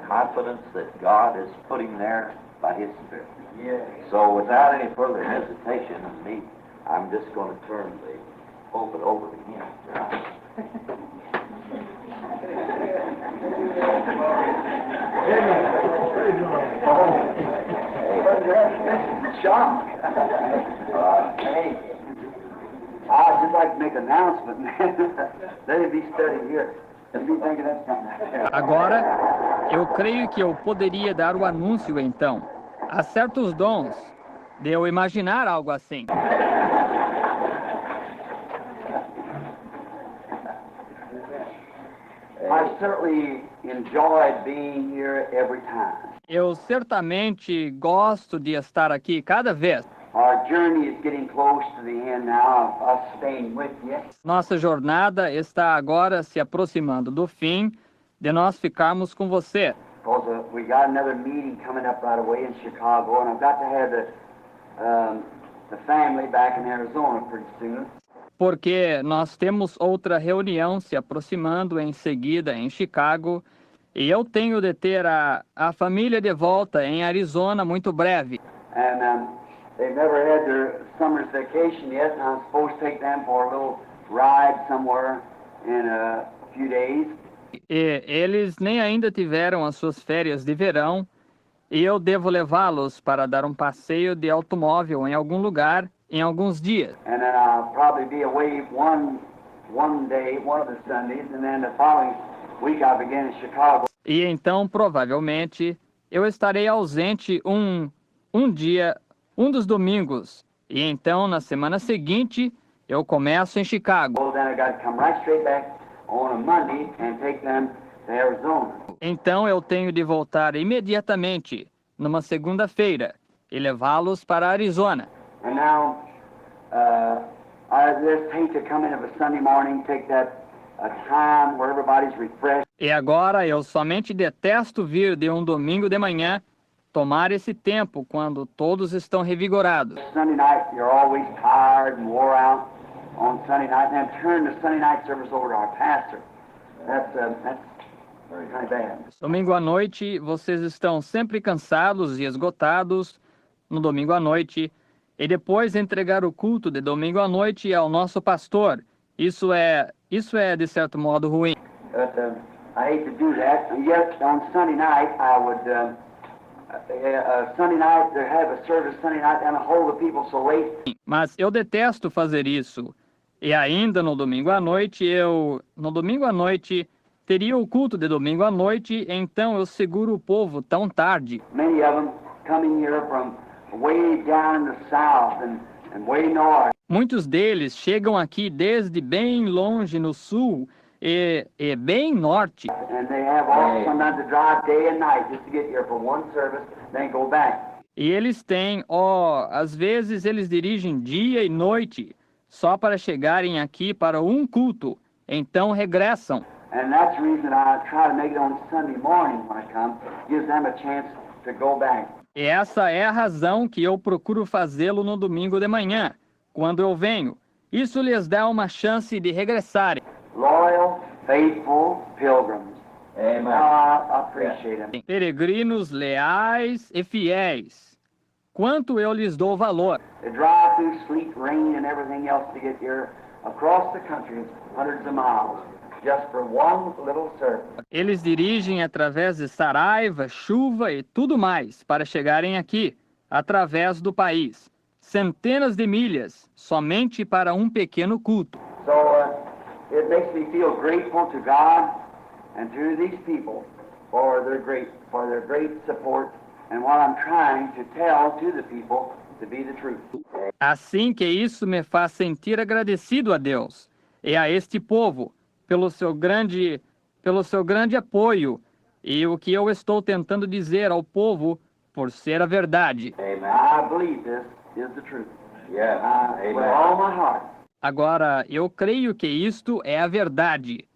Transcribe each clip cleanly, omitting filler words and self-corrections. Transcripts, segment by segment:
confidence that God is putting there by His Spirit. So without any further hesitation of me, I'm just going to turn the pulpit over to him. Shock. Hey, I'd just like to make an announcement, man. Let it be studied here. Let me think of that something. Agora, eu creio que eu poderia dar o anúncio, então. Há certos dons de eu imaginar algo assim. I certainly enjoyed being here every time. Eu certamente gosto de estar aqui cada vez. Our journey is getting close to the end now of us staying with you. Nossa jornada está agora se aproximando do fim de nós ficarmos com você. Because we got another meeting coming up right away in Chicago, and I've got to have the family back in Arizona pretty soon. Porque nós temos outra reunião se aproximando em seguida em Chicago, e eu tenho de ter a família de volta em Arizona muito breve. And they've never had their summer's vacation yet, and I'm supposed to take them for a little ride somewhere in a few days. E eles nem ainda tiveram as suas férias de verão, e eu devo levá-los para dar um passeio de automóvel em algum lugar em alguns dias. And then I'll probably be away one day, one of the Sundays, and then the following week I'll begin in Chicago. E então, provavelmente, eu estarei ausente um dia, um dos domingos. E então, na semana seguinte, eu começo em Chicago. Well, then I got to come right straight back on a Monday and take them to Arizona. Então, eu tenho de voltar imediatamente, numa segunda-feira, e levá-los para Arizona. And now, I just hate to come in of a Sunday morning, take that time where everybody's refreshed. E agora, eu somente detesto vir de um domingo de manhã, tomar esse tempo quando todos estão revigorados. Sunday night, you're always tired and wore out on Sunday night, and then turn the Sunday night service over to our pastor. That's very kind of bad. Domingo à noite, vocês estão sempre cansados e esgotados no domingo à noite, e depois entregar o culto de domingo à noite ao nosso pastor. Isso é de certo modo ruim. But I hate to do that. And yet, on Sunday night, I would Sunday night to have a service Sunday night and hold the people so late. Mas eu detesto fazer isso. E ainda no domingo à noite, teria o culto de domingo à noite, então eu seguro o povo tão tarde. Many of them coming here from way down in the south and way north. Muitos deles chegam aqui desde bem longe no sul e bem norte. And they have all sometimes to drive day and night just to get here for one service, then go back. E eles têm, às vezes eles dirigem dia e noite só para chegarem aqui para um culto, então regressam. And that's the reason I try to make it on Sunday morning when I come, gives them a chance to go back. E essa é a razão que eu procuro fazê-lo no domingo de manhã, quando eu venho. Isso lhes dá uma chance de regressarem. Loyal, faithful pilgrims. Amen. I appreciate them. Peregrinos leais e fiéis. Quanto eu lhes dou valor. They drive through sleet, rain, and everything else to get here across the country, hundreds of miles, just for one little service. Eles dirigem através de saraiva, chuva e tudo mais para chegarem aqui, através do país. Centenas de milhas, somente para um pequeno culto. So it makes me feel grateful to God and to these people for their great support and what I'm trying to tell to the people to be the truth. Assim que isso me faz sentir agradecido a Deus e a este povo pelo seu grande apoio e o que eu estou tentando dizer ao povo por ser a verdade. Amen. I believe this is the truth. Yeah. With all my heart. Agora, eu creio que isto é a verdade.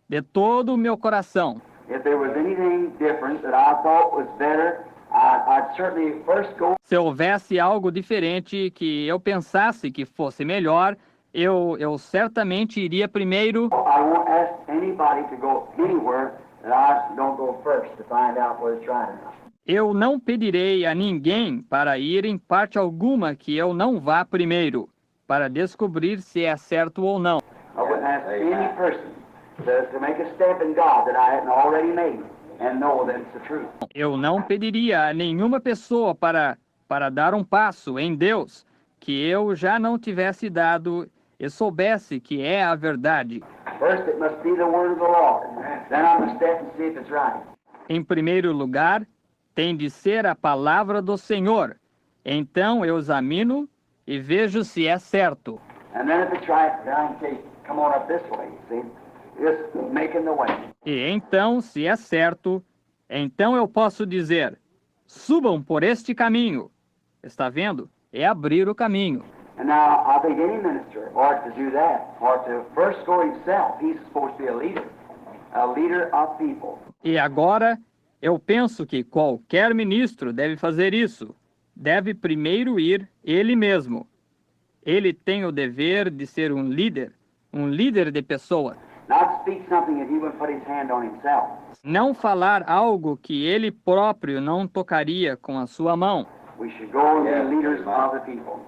De todo o meu coração. If there was anything different that I thought was better, I'd certainly first go. Se houvesse algo diferente que eu pensasse que fosse melhor, eu certamente iria primeiro. I won't ask anybody to go anywhere that I don't go first to find out whether it's right or not. Eu não pedirei a ninguém para ir em parte alguma que eu não vá primeiro, para descobrir se é certo ou não. I wouldn't ask any person to make a step in God that I hadn't already made and know that it's the truth. Eu não pediria a nenhuma pessoa para dar um passo em Deus que eu já não tivesse dado e soubesse que é a verdade. First, it must be the word of the Lord. Then I'm going to step and see if it's right. Em primeiro lugar, tem de ser a palavra do Senhor. Então eu examino e vejo se é certo. And then if it's right, then I can say, come on up this way, see? Just making the way. E então, se é certo, então eu posso dizer: subam por este caminho. Está vendo? É abrir o caminho. And now, I think any minister ought to do that, ought to first go himself. He's supposed to be a leader of people. E agora, eu penso que qualquer ministro deve fazer isso. Deve primeiro ir ele mesmo. Ele tem o dever de ser um líder de pessoas. Not speak something that he wouldn't put his hand on himself. Não falar algo que ele próprio não tocaria com a sua mão. We should go and be leaders of the people.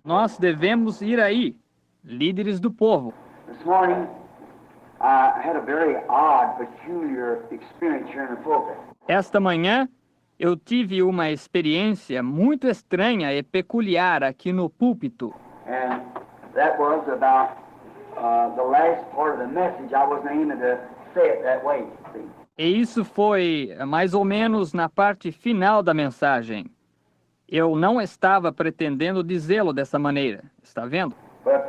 Nós devemos ir aí, líderes do povo. This morning, I had a very odd, peculiar experience here in the pulpit. Esta manhã, eu tive uma experiência muito estranha e peculiar aqui no púlpito. And that was about the last part of the message. I wasn't aiming to say it that way, see. E isso foi mais ou menos na parte final da mensagem. Eu não estava pretendendo dizê-lo dessa maneira, está vendo? But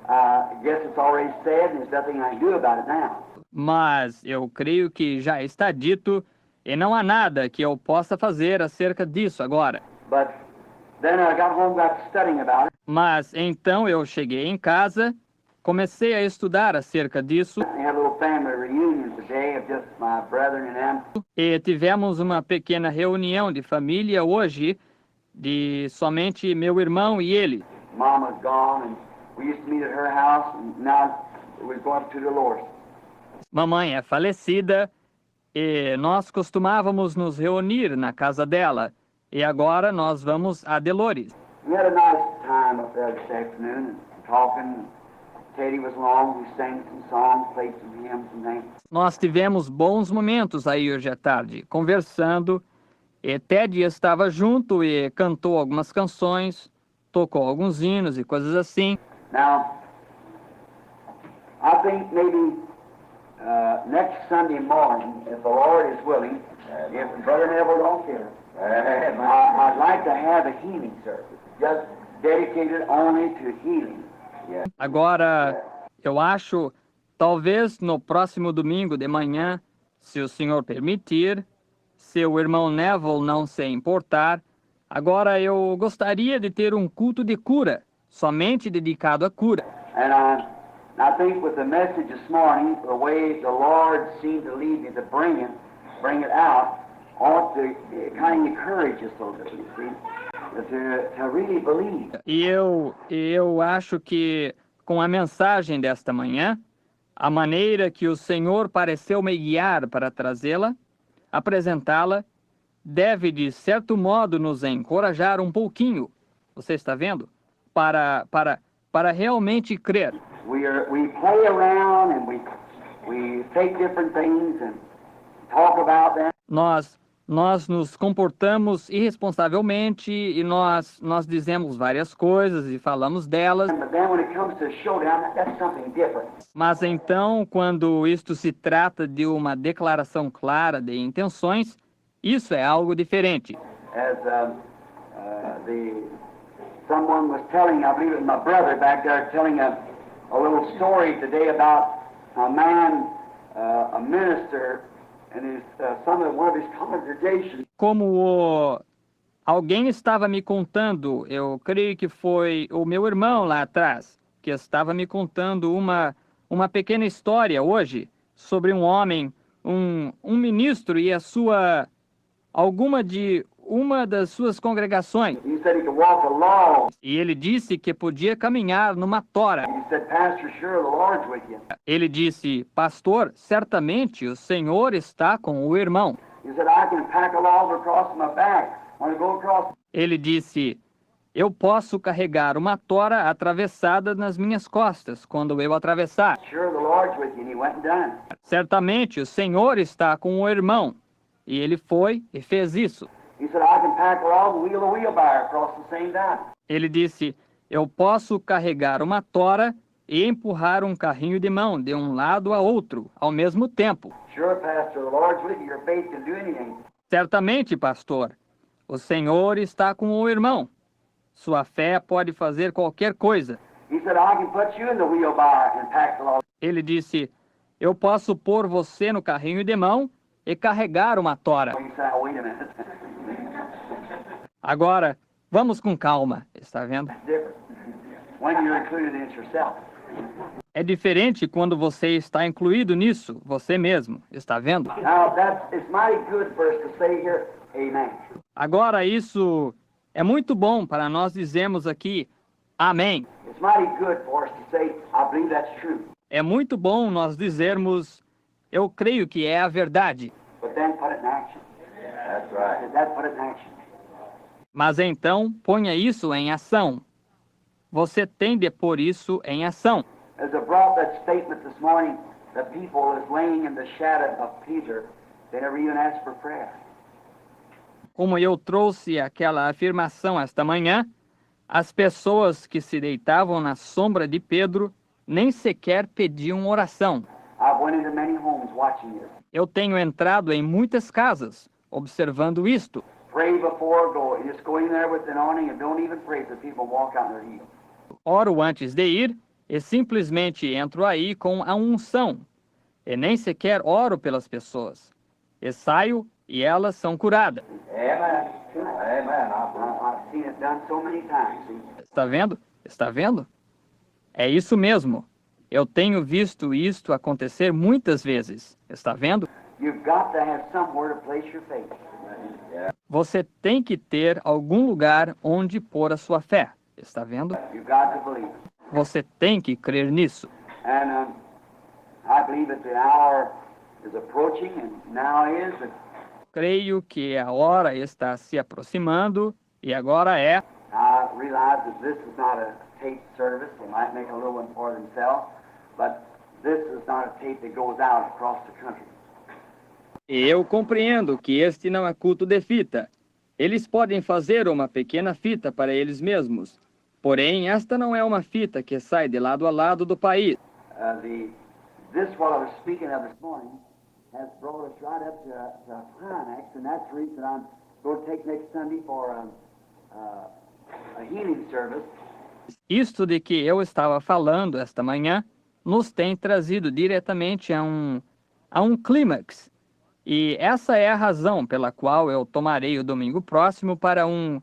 I guess it's already said, and there's nothing I can do about it now. Mas eu creio que já está dito e não há nada que eu possa fazer acerca disso agora. But then I got home, got to studying about it. Mas então eu cheguei em casa, comecei a estudar acerca disso We had a little family reunion today of just my brethren and them. e tivemos uma pequena reunião de família hoje, de somente meu irmão e ele. Mom was gone, and we used to meet at her house, and now we're going to Dolores. Mamãe é falecida e nós costumávamos nos reunir na casa dela. E agora nós vamos a Dolores. We had a nice time up there this afternoon, and talking. Teddy was along, we sang some songs, played some hymns and things. Nós tivemos bons momentos aí hoje à tarde, conversando. E Ted estava junto e cantou algumas canções, tocou alguns hinos e coisas assim. Now, I think maybe next Sunday morning, if the Lord is willing, if Brother Neville don't care, I'd like to have a healing service, just dedicated only to healing. Agora, eu acho, talvez no próximo domingo de manhã, se o Senhor permitir, se o irmão Neville não se importar, agora eu gostaria de ter um culto de cura, somente dedicado à cura. And I think with the message this morning, the way the Lord seemed to lead me to bring it out, ought to kind of encourage us a little bit, you see, to really believe. E eu acho que com a mensagem desta manhã, a maneira que o Senhor pareceu me guiar para trazê-la, apresentá-la, deve de certo modo nos encorajar um pouquinho. Você está vendo? Para realmente crer. We play around and we take different things and talk about them. Nós nos comportamos irresponsavelmente e nós dizemos várias coisas e falamos delas. But then when it comes to a showdown, that's something different. Mas então, quando isto se trata de uma declaração clara de intenções, isso é algo diferente. As someone was telling, I believe it was my brother back there, telling a little story today about a man, a minister, and one of his congregations. Como alguém estava me contando, eu creio que foi o meu irmão lá atrás, que estava me contando uma pequena história hoje sobre um homem, um ministro e uma das suas congregações. He said he could walk along. E ele disse que podia caminhar numa tora. He said, Pastor, sure, the Lord's with you. Ele disse, pastor, certamente o Senhor está com o irmão. He said, I can pack a log across my back. Want to go across? Ele disse, eu posso carregar uma tora atravessada nas minhas costas quando eu atravessar. Sure, the Lord's with you. And he went and done it. Certamente o Senhor está com o irmão. E ele foi e fez isso. He said, I can pack a log and wheel a wheelbarrow across the same time. Ele disse, eu posso carregar uma tora e empurrar um carrinho de mão de um lado a outro ao mesmo tempo. Sure, Pastor, the Lord's with you. Your faith can do anything. Certamente, pastor, o Senhor está com o irmão. Sua fé pode fazer qualquer coisa. He said, I can put you in the wheelbarrow and pack the log. Ele disse, eu posso pôr você no carrinho de mão e carregar uma tora. He said, oh, wait a minute. Agora, vamos com calma, está vendo? It's different when you're included in it yourself. É diferente quando você está incluído nisso, você mesmo, está vendo? Now, it's mighty good for us to say here, amen. Agora, isso é muito bom para nós dizermos aqui, amém. It's mighty good for us to say, I believe that's true. É muito bom nós dizermos, eu creio que é a verdade. But then put it in action. That's right. That put it in action. Mas então, ponha isso em ação. Você tem de pôr isso em ação. As I brought that statement this morning, the people is laying in the shadow of Peter, they never even asked for prayer. Como eu trouxe aquela afirmação esta manhã, as pessoas que se deitavam na sombra de Pedro nem sequer pediam oração. I've went into many homes watching this. Eu tenho entrado em muitas casas, observando isto. Pray before go. You just go in there with an awning and don't even pray for people and walk out in their heels. Oro antes de ir e simplesmente entro aí com a unção. E nem sequer oro pelas pessoas. E saio e elas são curadas. Amen. Amen. I've seen it done so many times. See? Está vendo? Está vendo? É isso mesmo. Eu tenho visto isto acontecer muitas vezes. Está vendo? You've got to have somewhere to place your faith. Você tem que ter algum lugar onde pôr a sua fé. Está vendo? You've got to believe. Você tem que crer nisso. And I believe that the hour is approaching, and now is. Creio que a hora está se aproximando e agora é. I realize that this is not a tape service. They might make a little one for themselves, but this is not a tape that goes out across the country. E eu compreendo que este não é culto de fita. Eles podem fazer uma pequena fita para eles mesmos. Porém, esta não é uma fita que sai de lado a lado do país. This what I was speaking of this morning has brought us right up to a climax, and that's the reason I'm going to take next Sunday for a healing service. Isto de que eu estava falando esta manhã nos tem trazido diretamente a um clímax. E essa é a razão pela qual eu tomarei o domingo próximo para um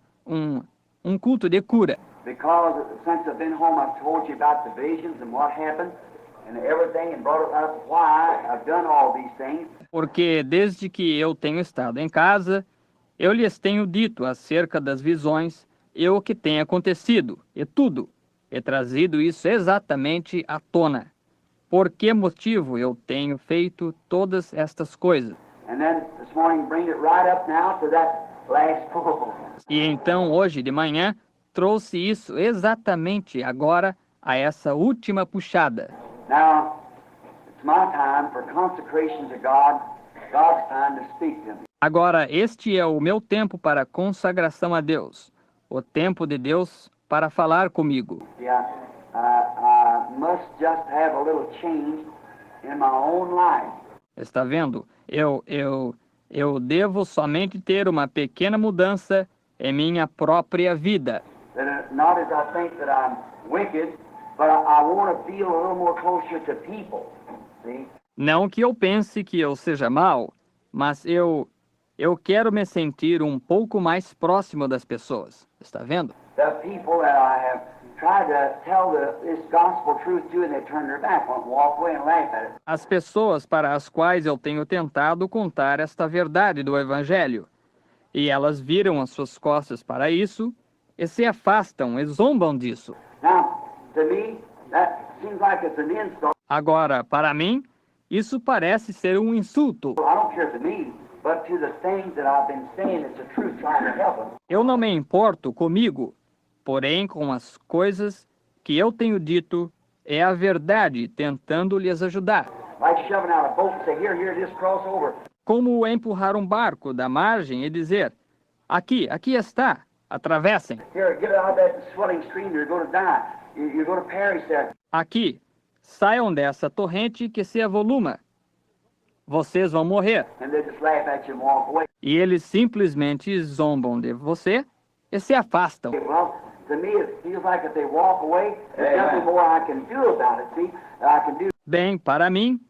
culto de cura. Because since I've been home, I've told you about the visions and what happened and everything, and brought up why I've done all these things. Porque desde que eu tenho estado em casa, eu lhes tenho dito acerca das visões e o que tem acontecido, e tudo, e trazido isso exatamente à tona. Por que motivo eu tenho feito todas estas coisas? And then this morning, bring it right up now to that last pull. E então, hoje de manhã, trouxe isso exatamente agora a essa última puxada. Now, it's my time for consecration to God, God's time to speak to me. Agora, este é o meu tempo para consagração a Deus, o tempo de Deus para falar comigo. Yeah, I must just have a little change in my own life. Está vendo? Eu devo somente ter uma pequena mudança em minha própria vida. That not as I think that I'm wicked, but I want to feel a little more closer to people. See? Não que eu pense que eu seja mau, mas eu quero me sentir um pouco mais próximo das pessoas. Está vendo? The people that I have tried to tell this gospel truth to, and they turn their back, won't walk away and laugh at it. As pessoas para as quais eu tenho tentado contar esta verdade do Evangelho. E elas viram as suas costas para isso e se afastam e zombam disso. Now, to me, that seems like it's an insult. Agora, para mim, isso parece ser um insulto. I don't care to me, but to the things that I've been saying, it's the truth trying to help them. Eu não me importo comigo, porém com as coisas que eu tenho dito é a verdade tentando lhes ajudar. Like shoving out a boat and say, here, just cross over. Como empurrar um barco da margem e dizer, aqui está, atravessem. Here, get out of that swelling stream, you're going to die. You're going to perish there. Aqui, saiam dessa torrente que se avoluma. Vocês vão morrer. And they just laugh at you and walk away. E eles simplesmente zombam de você e se afastam. Well, to me, it feels like if they walk away, there's nothing more I can do about it, see? I can do. Bem, para mim,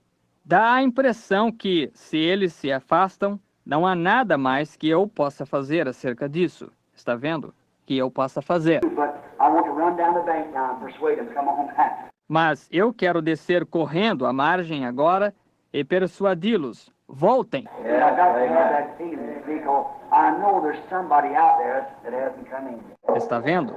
dá a impressão que, se eles se afastam, não há nada mais que eu possa fazer acerca disso. Está vendo? Que eu possa fazer. But I want to run down the bank now and persuade them to come on back. Mas eu quero descer correndo à margem agora e persuadi-los. Voltem. And I got to have that feeling because I know there's somebody out there that hasn't come in. Está vendo?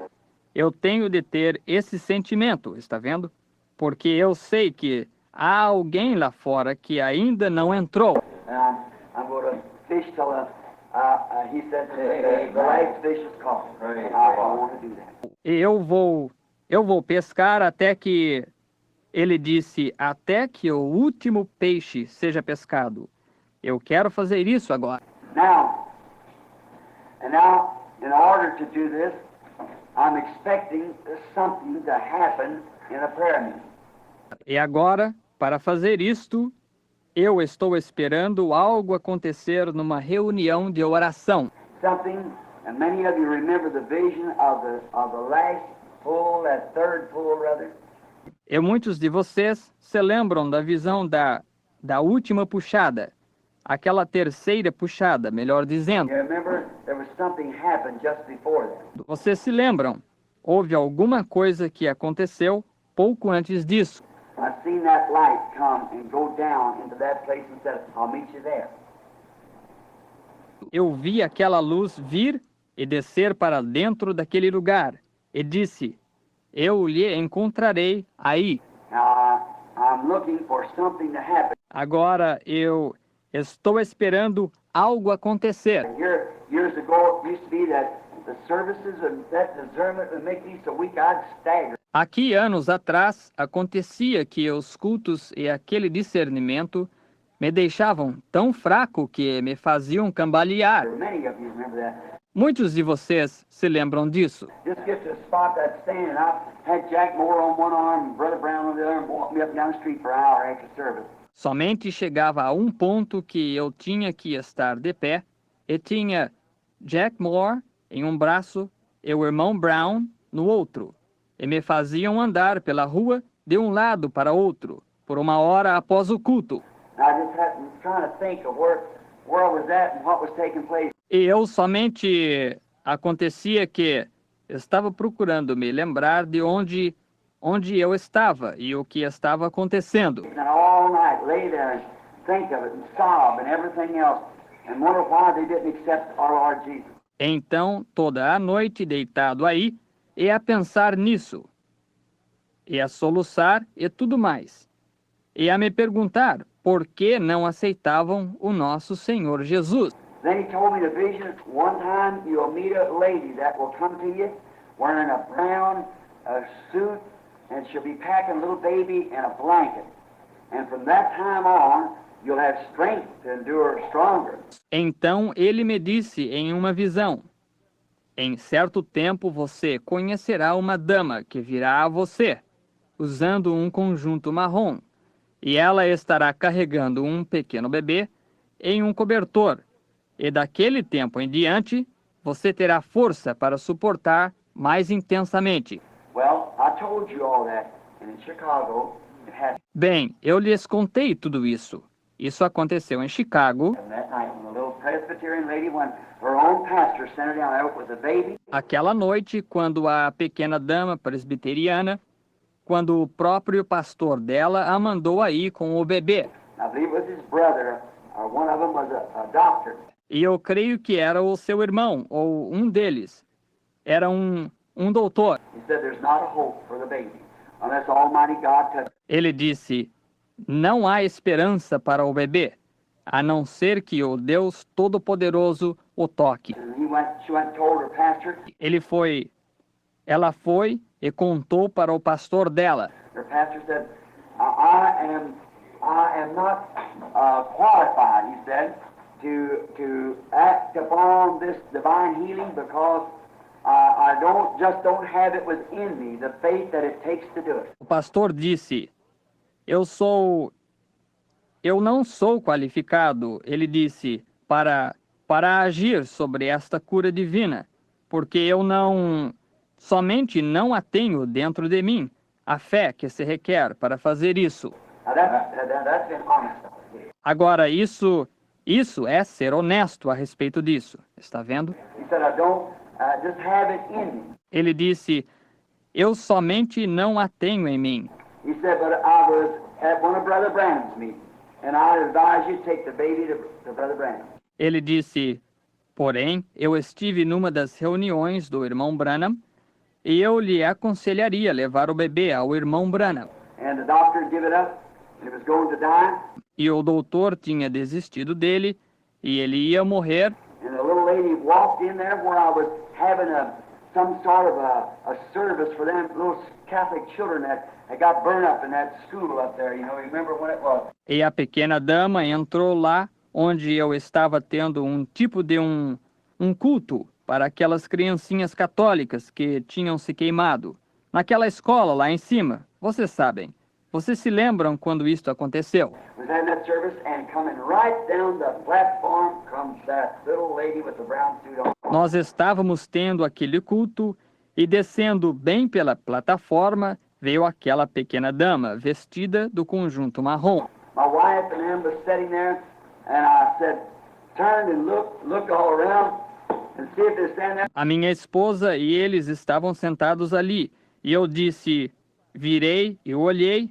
Eu tenho de ter esse sentimento, está vendo? Porque eu sei que há alguém lá fora que ainda não entrou. And I'm going to fish till he said the last fish is caught. I want to do that. E eu vou pescar até que ele disse, até que o último peixe seja pescado. Eu quero fazer isso agora. Now, in order to do this, I'm expecting something to happen in a prayer meeting. E agora, para fazer isto, eu estou esperando algo acontecer numa reunião de oração. Something, and many of you remember the vision of the last pull, that third pull, rather. E muitos de vocês se lembram da visão da última puxada, aquela terceira puxada, melhor dizendo. You remember there was something happened just before that. Vocês se lembram? Houve alguma coisa que aconteceu pouco antes disso. I've seen that light come and go down into that place and said, I'll meet you there. Eu vi aquela luz vir e descer para dentro daquele lugar, e disse, eu lhe encontrarei aí. Now, I'm looking for something to happen. Agora eu estou esperando algo acontecer. Years ago, it used to be that the services and that discernment would make me so weak I'd stagger. Aqui, anos atrás, acontecia que os cultos e aquele discernimento me deixavam tão fraco que me faziam cambalear. Many of you remember that. Muitos de vocês se lembram disso. Just get to a spot that's standing. I had Jack Moore on one arm and Brother Brown on the other and walked me up and down the street for an hour after service. Somente chegava a um ponto que eu tinha que estar de pé e tinha Jack Moore em um braço e o irmão Brown no outro, e me faziam andar pela rua de um lado para outro, por uma hora após o culto. I just had trying to think of where I was at and what was taking place. E eu somente acontecia que estava procurando me lembrar de onde eu estava e o que estava acontecendo. And all night lay there and think of it and sob and everything else and wonder why they didn't accept our Lord Jesus. Então, toda a noite deitado aí, e a pensar nisso, e a soluçar e tudo mais, e a me perguntar por que não aceitavam o nosso Senhor Jesus. Then he told me the vision, one time you'll meet a lady that will come to you wearing a brown suit, and she'll be packing a little baby and a blanket. And from that time on, you'll have strength to endure stronger. Então ele me disse em uma visão, em certo tempo você conhecerá uma dama que virá a você, usando um conjunto marrom, e ela estará carregando um pequeno bebê em um cobertor, e daquele tempo em diante você terá força para suportar mais intensamente. Well, I told you all that, and in Chicago, it happened Bem, eu lhes contei tudo isso. Isso aconteceu em Chicago, that night when the little Presbyterian lady, when her own pastor sent her down there with a baby. aquela noite, quando a pequena dama presbiteriana, quando o próprio pastor dela a mandou aí com o bebê. I believe it was his brother, or one of them was a doctor. E eu creio que era o seu irmão, ou um deles. Era um doutor. He said, there's not a hope for the baby unless Almighty God touches. Ele disse, não há esperança para o bebê, a não ser que o Deus Todo-Poderoso o toque. And she went and told her pastor. Ela foi e contou para o pastor dela. Her pastor said, I am not qualified, he said, to act upon this divine healing because I don't have it within me, the faith that it takes to do it. O pastor disse, eu não sou qualificado, ele disse, para agir sobre esta cura divina, porque eu somente não a tenho dentro de mim, a fé que se requer para fazer isso. Now that's been honest. Agora, isso é ser honesto a respeito disso, está vendo? He said, I don't just have it in me. Ele disse, eu somente não a tenho em mim. He said, but I was at one of Brother Branham's meetings, and I advise you to take the baby to Brother Branham. Ele disse, porém, eu estive numa das reuniões do irmão Branham e eu lhe aconselharia levar o bebê ao irmão Branham. And the doctor gave it up, and he was going to die. E o doutor tinha desistido dele e ele ia morrer. And the little lady walked in there where I was having some sort of a service for them little Catholic children that got burned up in that school up there. You remember when it was? E a pequena dama entrou lá onde eu estava tendo um tipo de um culto para aquelas criancinhas católicas que tinham se queimado. Naquela escola lá em cima, vocês sabem. Vocês se lembram quando isto aconteceu? Was having that service and coming right down the platform comes that little lady with the brown suit on. Nós estávamos tendo aquele culto e descendo bem pela plataforma veio aquela pequena dama vestida do conjunto marrom. My wife and them was sitting there, and I said, turn and look all around and see if they're standing there. A minha esposa e eles estavam sentados ali e eu disse, virei e olhei.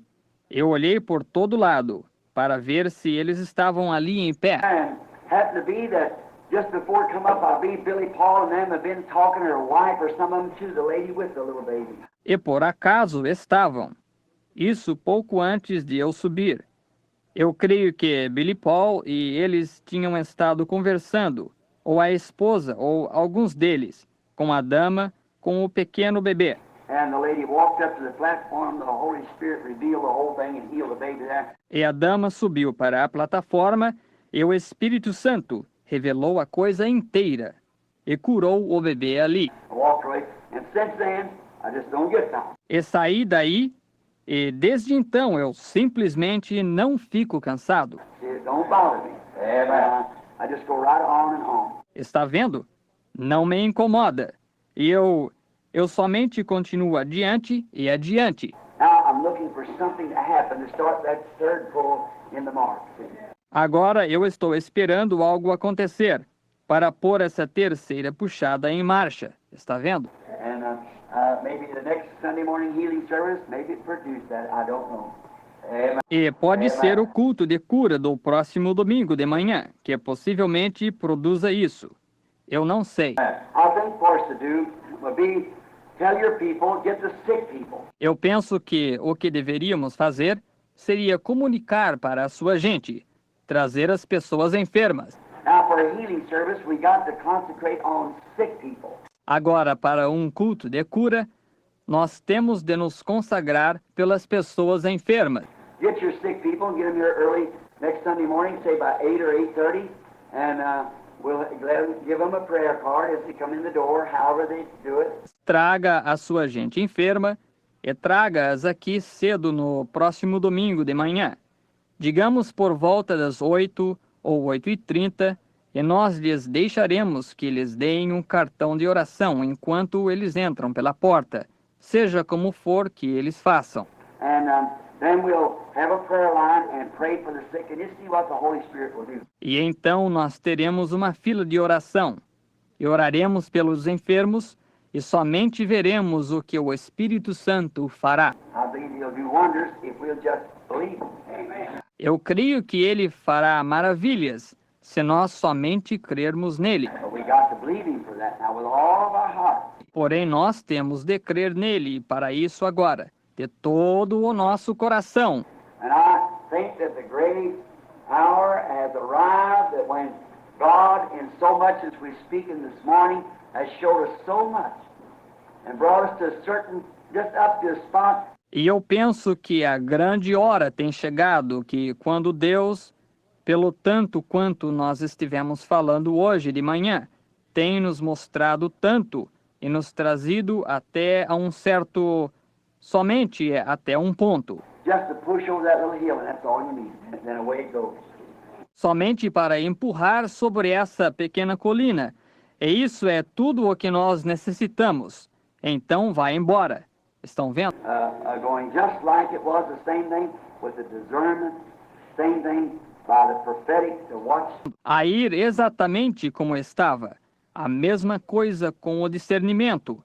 Eu olhei por todo lado para ver se eles estavam ali em pé. And happened to be that just before it come up, I believe Billy Paul and them have been talking to her wife or some of them to the lady with the little baby. E por acaso estavam. Isso pouco antes de eu subir. Eu creio que Billy Paul e eles tinham estado conversando, ou a esposa, ou alguns deles, com a dama, com o pequeno bebê. And the lady walked up to the platform, the Holy Spirit revealed the whole thing and healed the baby there. E a dama subiu para a plataforma e o Espírito Santo revelou a coisa inteira e curou o bebê ali. I walked away, and since then, I just don't get down. E saí daí e desde então eu simplesmente não fico cansado. It don't bother me. I just go right on and on. Está vendo? Não me incomoda. E eu somente continuo adiante e adiante. Now I'm looking for something to happen to start that third pull in the mark. Agora eu estou esperando algo acontecer para pôr essa terceira puxada em marcha. Está vendo? And maybe the next Sunday morning healing service, maybe it produced that. I don't know. E pode ser o culto de cura do próximo domingo de manhã, que possivelmente produza isso. Eu não sei. I think for us to do would be tell your people, get the sick people. Eu penso que o que deveríamos fazer seria comunicar para a sua gente, trazer as pessoas enfermas. Now for a healing service, we got to concentrate on sick people. Agora, para um culto de cura, nós temos de nos consagrar pelas pessoas enfermas. Get your sick people and get them here early next Sunday morning, say by 8 or 8:30, and we'll give them a prayer card as they come in the door, however they do it. Traga a sua gente enferma e traga-as aqui cedo no próximo domingo de manhã. Digamos por volta das 8 ou 8h30, e nós lhes deixaremos que lhes deem um cartão de oração enquanto eles entram pela porta, seja como for que eles façam. And then we'll have a prayer line and pray for the sick, and you see what the Holy Spirit will do. E então nós teremos uma fila de oração, e oraremos pelos enfermos, e somente veremos o que o Espírito Santo fará. I believe He'll do wonders if we'll just believe. Amen. Eu creio que ele fará maravilhas, se nós somente crermos nele. But we got to believe Him for that now with all of our heart. Porém, nós temos de crer nele para isso agora, de todo o nosso coração. And I think that the great hour has arrived that when God, in so much as we're speaking this morning, has showed us so much and brought us to a certain, just up to a spot. E eu penso que a grande hora tem chegado, que quando Deus, pelo tanto quanto nós estivemos falando hoje de manhã, tem nos mostrado tanto e nos trazido até a um certo, somente até um ponto. Just to push over that little hill, and that's all you need. And then away it goes. Somente para empurrar sobre essa pequena colina. E isso é tudo o que nós necessitamos. Então vai embora. Estão vendo? Going just like it was, the same thing with the discernment, same thing by the prophetic to watch. A ir exatamente como estava. A mesma coisa com o discernimento.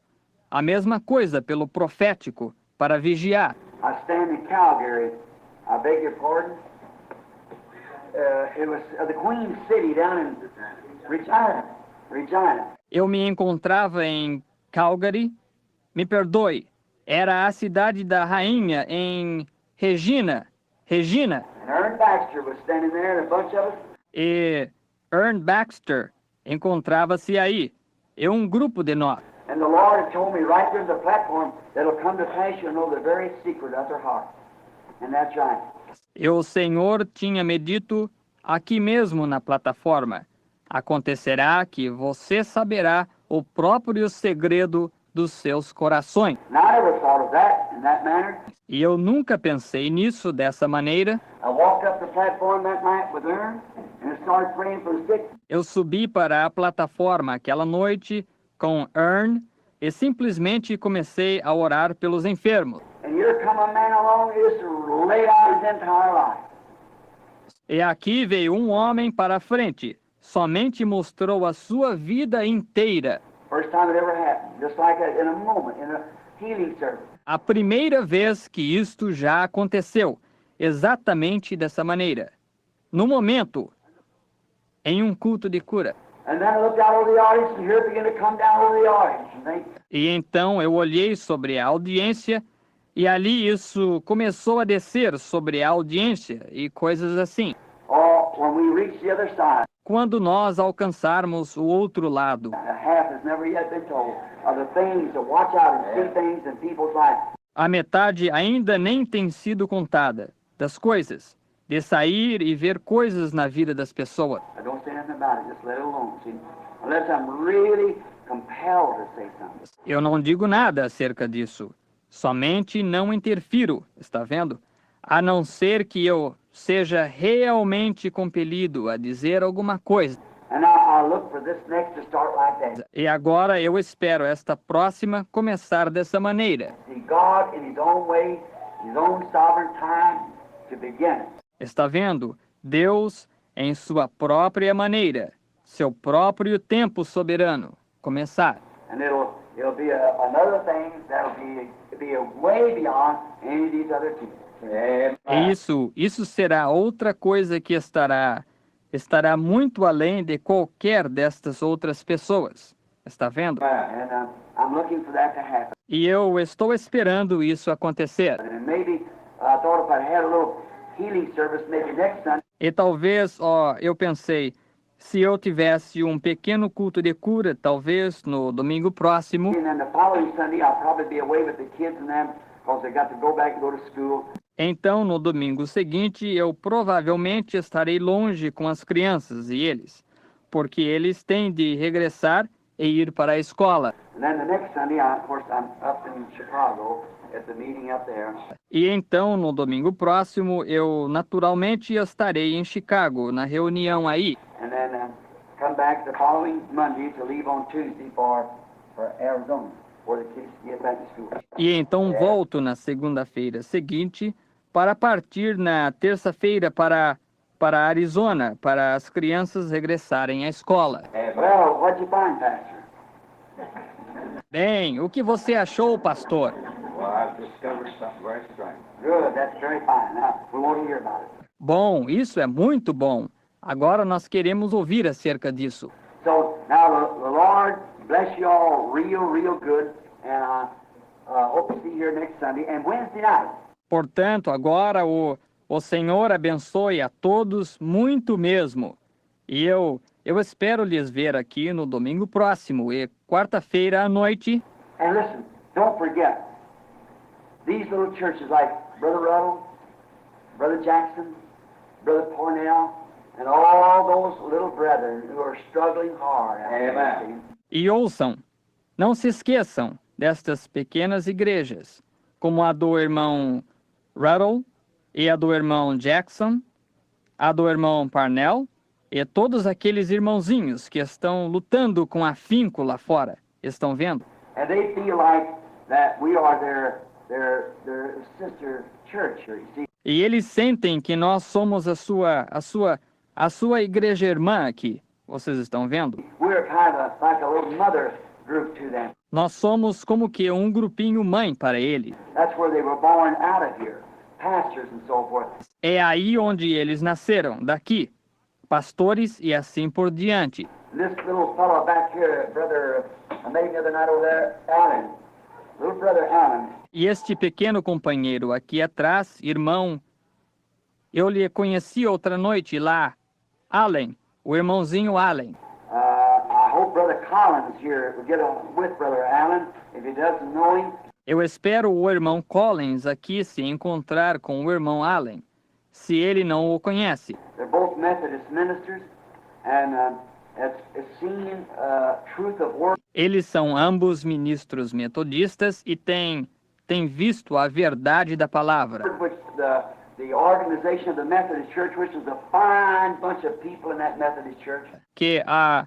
A mesma coisa pelo profético, para vigiar. I stand in Calgary. I beg your pardon. It was the Queen City down in Regina. Eu me encontrava em Calgary. Me perdoe. Era a cidade da rainha em Regina. And Ern Baxter was standing there, and a bunch of us. E Ern Baxter encontrava-se aí. E um grupo de nós. And the Lord had told me right there on the platform that it'll come to pass, you'll know the very secret of their heart. And that's right. E o Senhor tinha me dito aqui mesmo na plataforma: acontecerá que você saberá o próprio segredo dos seus corações. And I never thought of that in that manner. E eu nunca pensei nisso dessa maneira. I walked up the platform that night with Ern and started praying for the sick. Eu subi para a plataforma aquela noite com Ern e simplesmente comecei a orar pelos enfermos. And here come a man along who just laid out his entire life. E aqui veio um homem para a frente, somente mostrou a sua vida inteira. First time it ever happened, just like that, in a moment, in a healing service. A primeira vez que isto já aconteceu, exatamente dessa maneira. No momento, em um culto de cura. And then I looked out over the audience, and here it began to come down over the audience. You think? E então eu olhei sobre a audiência, e ali isso começou a descer sobre a audiência e coisas assim. Oh, when we reach the other side, Quando nós alcançarmos o outro lado, the half has never yet been told of the things to watch out and see things in people's lives. a metade ainda nem tem sido contada das coisas, de sair e ver coisas na vida das pessoas. I don't say nothing about it, just let it alone, see? Unless I'm really compelled to say something. Eu não digo nada acerca disso, somente não interfiro, está vendo? A não ser que eu seja realmente compelido a dizer alguma coisa. And I look for this next to start like that. E agora eu espero esta próxima começar dessa maneira. See God in His own way, His own sovereign time to begin it. Está vendo? Deus, em sua própria maneira, seu próprio tempo soberano, começar. And it'll be another thing that'll be way beyond any of these other two. E isso será outra coisa que estará muito além de qualquer destas outras pessoas. Está vendo? And I'm looking for that to happen. E eu estou esperando isso acontecer. And maybe I thought if I had a little healing service maybe next Sunday, E talvez, eu pensei, se eu tivesse um pequeno culto de cura, talvez no domingo próximo, and then the following Sunday I'll probably be away with the kids and them because they got to go back and go to school. então no domingo seguinte eu provavelmente estarei longe com as crianças e eles, porque eles têm de regressar e ir para a escola. And then the next Sunday, of course, I'm up in Chicago at the meeting up there. E então no domingo próximo eu naturalmente estarei em Chicago, na reunião aí. And then come back the following Monday to leave on Tuesday for Arizona, where the kids get back to school. E então volto na segunda-feira seguinte para partir na terça-feira para Arizona, para as crianças regressarem à escola. Well, what'd you find, Pastor? Bem, o que você achou, pastor? Well, I've discovered something very strange. Good, that's very fine. Now, we want to hear about it. Bom, isso é muito bom. Agora nós queremos ouvir acerca disso. So now the Lord bless you all real good, and I hope to see you here next Sunday and Wednesday night. Portanto, agora o Senhor abençoe a todos muito mesmo. E eu espero lhes ver aqui no domingo próximo e quarta-feira à noite. And listen, don't forget, these little churches like Brother Ruddle, Brother Jackson, Brother Cornell, and all those little brethren who are struggling hard. Amen. E ouçam, não se esqueçam destas pequenas igrejas, como a do irmão Ruddle e a do irmão Jackson, a do irmão Parnell e todos aqueles irmãozinhos que estão lutando com afinco lá fora. Estão vendo? And they feel like that we are their sister church here, you see. E eles sentem que nós somos a sua igreja irmã aqui. Vocês estão vendo? We're kind of like a little mother group to them. Nós somos como que um grupinho mãe para eles. That's where they were born out of here, pastors and so forth. É aí onde eles nasceram, daqui. Pastores e assim por diante. This little fellow back here, brother, I met him the other night over there, Alan. Little brother Alan. E este pequeno companheiro aqui atrás, irmão, eu lhe conheci outra noite lá, Allen, o irmãozinho Allen. I hope Brother Collins here will get with Brother Alan. If he doesn't know him, Eu espero o irmão Collins aqui se encontrar com o irmão Allen, se ele não o conhece. they're both Methodist ministers, and it's seen truth of word. Eles são ambos ministros metodistas e têm visto a verdade da palavra. Which the organization of the Methodist Church, which is a fine bunch of people in that Methodist church, Que a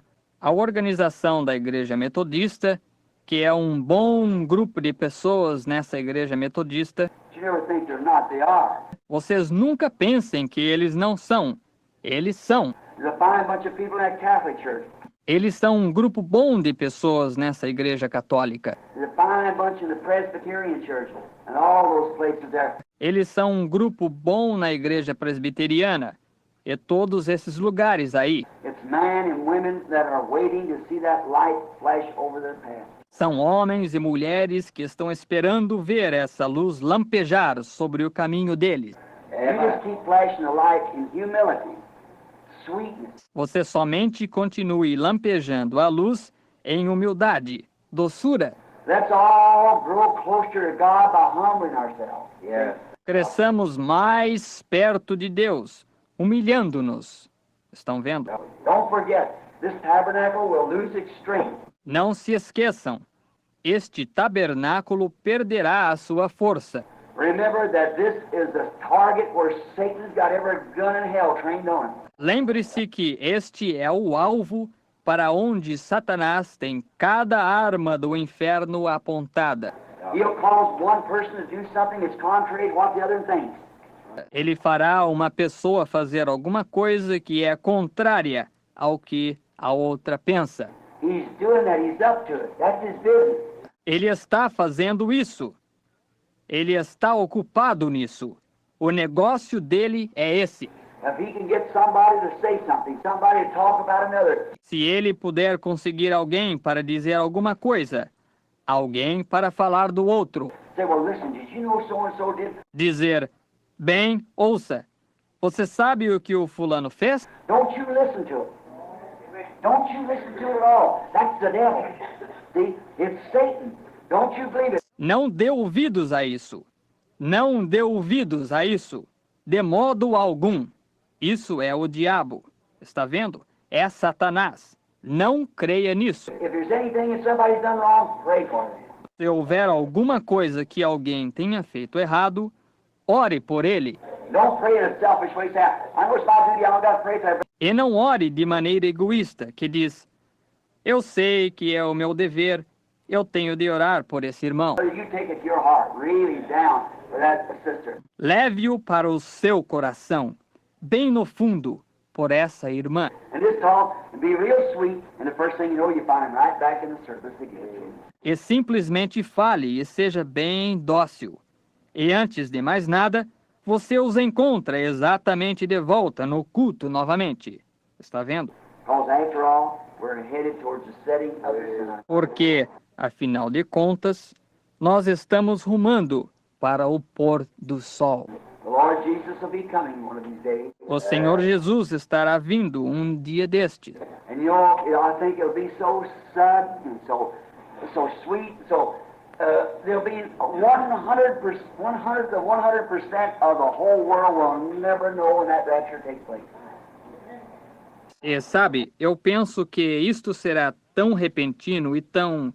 organização da igreja metodista, que é um bom grupo de pessoas nessa igreja metodista, you never think they're not, they are. vocês nunca pensem que eles não são. Eles são. There's a fine bunch of people in that Catholic church. Eles são um grupo bom de pessoas nessa igreja católica. There's a fine bunch in the Presbyterian church, and all those places there. Eles são um grupo bom na igreja presbiteriana. E todos esses lugares aí. It's men and women that are waiting to see that light flash over their path. São homens e mulheres que estão esperando ver essa luz lampejar sobre o caminho deles. You just keep flashing the light in humility, sweetness. Você somente continue lampejando a luz em humildade, doçura. Let's all grow closer to God by humbling ourselves. Yes. Cresçamos mais perto de Deus, humilhando-nos. Estão vendo? Don't forget, this tabernacle will lose its strength. Não se esqueçam, este tabernáculo perderá a sua força. Remember that this is the target where Satan's got every gun in hell trained on him. Lembre-se que este é o alvo para onde Satanás tem cada arma do inferno apontada. He'll cause one person to do something that's contrary to what the other thinks. Ele fará uma pessoa fazer alguma coisa que é contrária ao que a outra pensa. He's doing that. He's up to it. That's his business. Ele está fazendo isso. Ele está ocupado nisso. O negócio dele é esse. If he can get somebody to say something, somebody to talk about another, Se ele puder conseguir alguém para dizer alguma coisa, alguém para falar do outro, say, well, listen, did you know so-and-so did? dizer, bem, ouça, você sabe o que o fulano fez? Don't you listen to it. Don't you listen to it at all. That's the devil. See, it's Satan. Don't you believe it. Não dê ouvidos a isso. Não dê ouvidos a isso. De modo algum. Isso é o diabo. Está vendo? É Satanás. Não creia nisso. If there's anything that somebody's done wrong, pray for them. Se houver alguma coisa que alguém tenha feito errado, ore por ele. Don't pray in a selfish way. Say, I know it's my duty. I don't got to pray for everybody. E não ore de maneira egoísta, que diz, eu sei que é o meu dever, eu tenho de orar por esse irmão. You take it to your heart, really down for that sister. Leve-o para o seu coração, bem no fundo, por essa irmã. And just talk and be real sweet, and the first thing you know, you find him right back in the service again. E simplesmente fale e seja bem dócil. E antes de mais nada, você os encontra exatamente de volta no culto novamente. Está vendo? Because after all, we're headed towards the setting of the sun. Porque, afinal de contas, nós estamos rumando para o pôr do sol. The Lord Jesus will be coming one of these days. O Senhor Jesus estará vindo um dia destes. And I think it'll be so sudden and so sweet. So there'll be 100% of the whole world will never know when that rapture takes place. E sabe, eu penso que isto será tão repentino e tão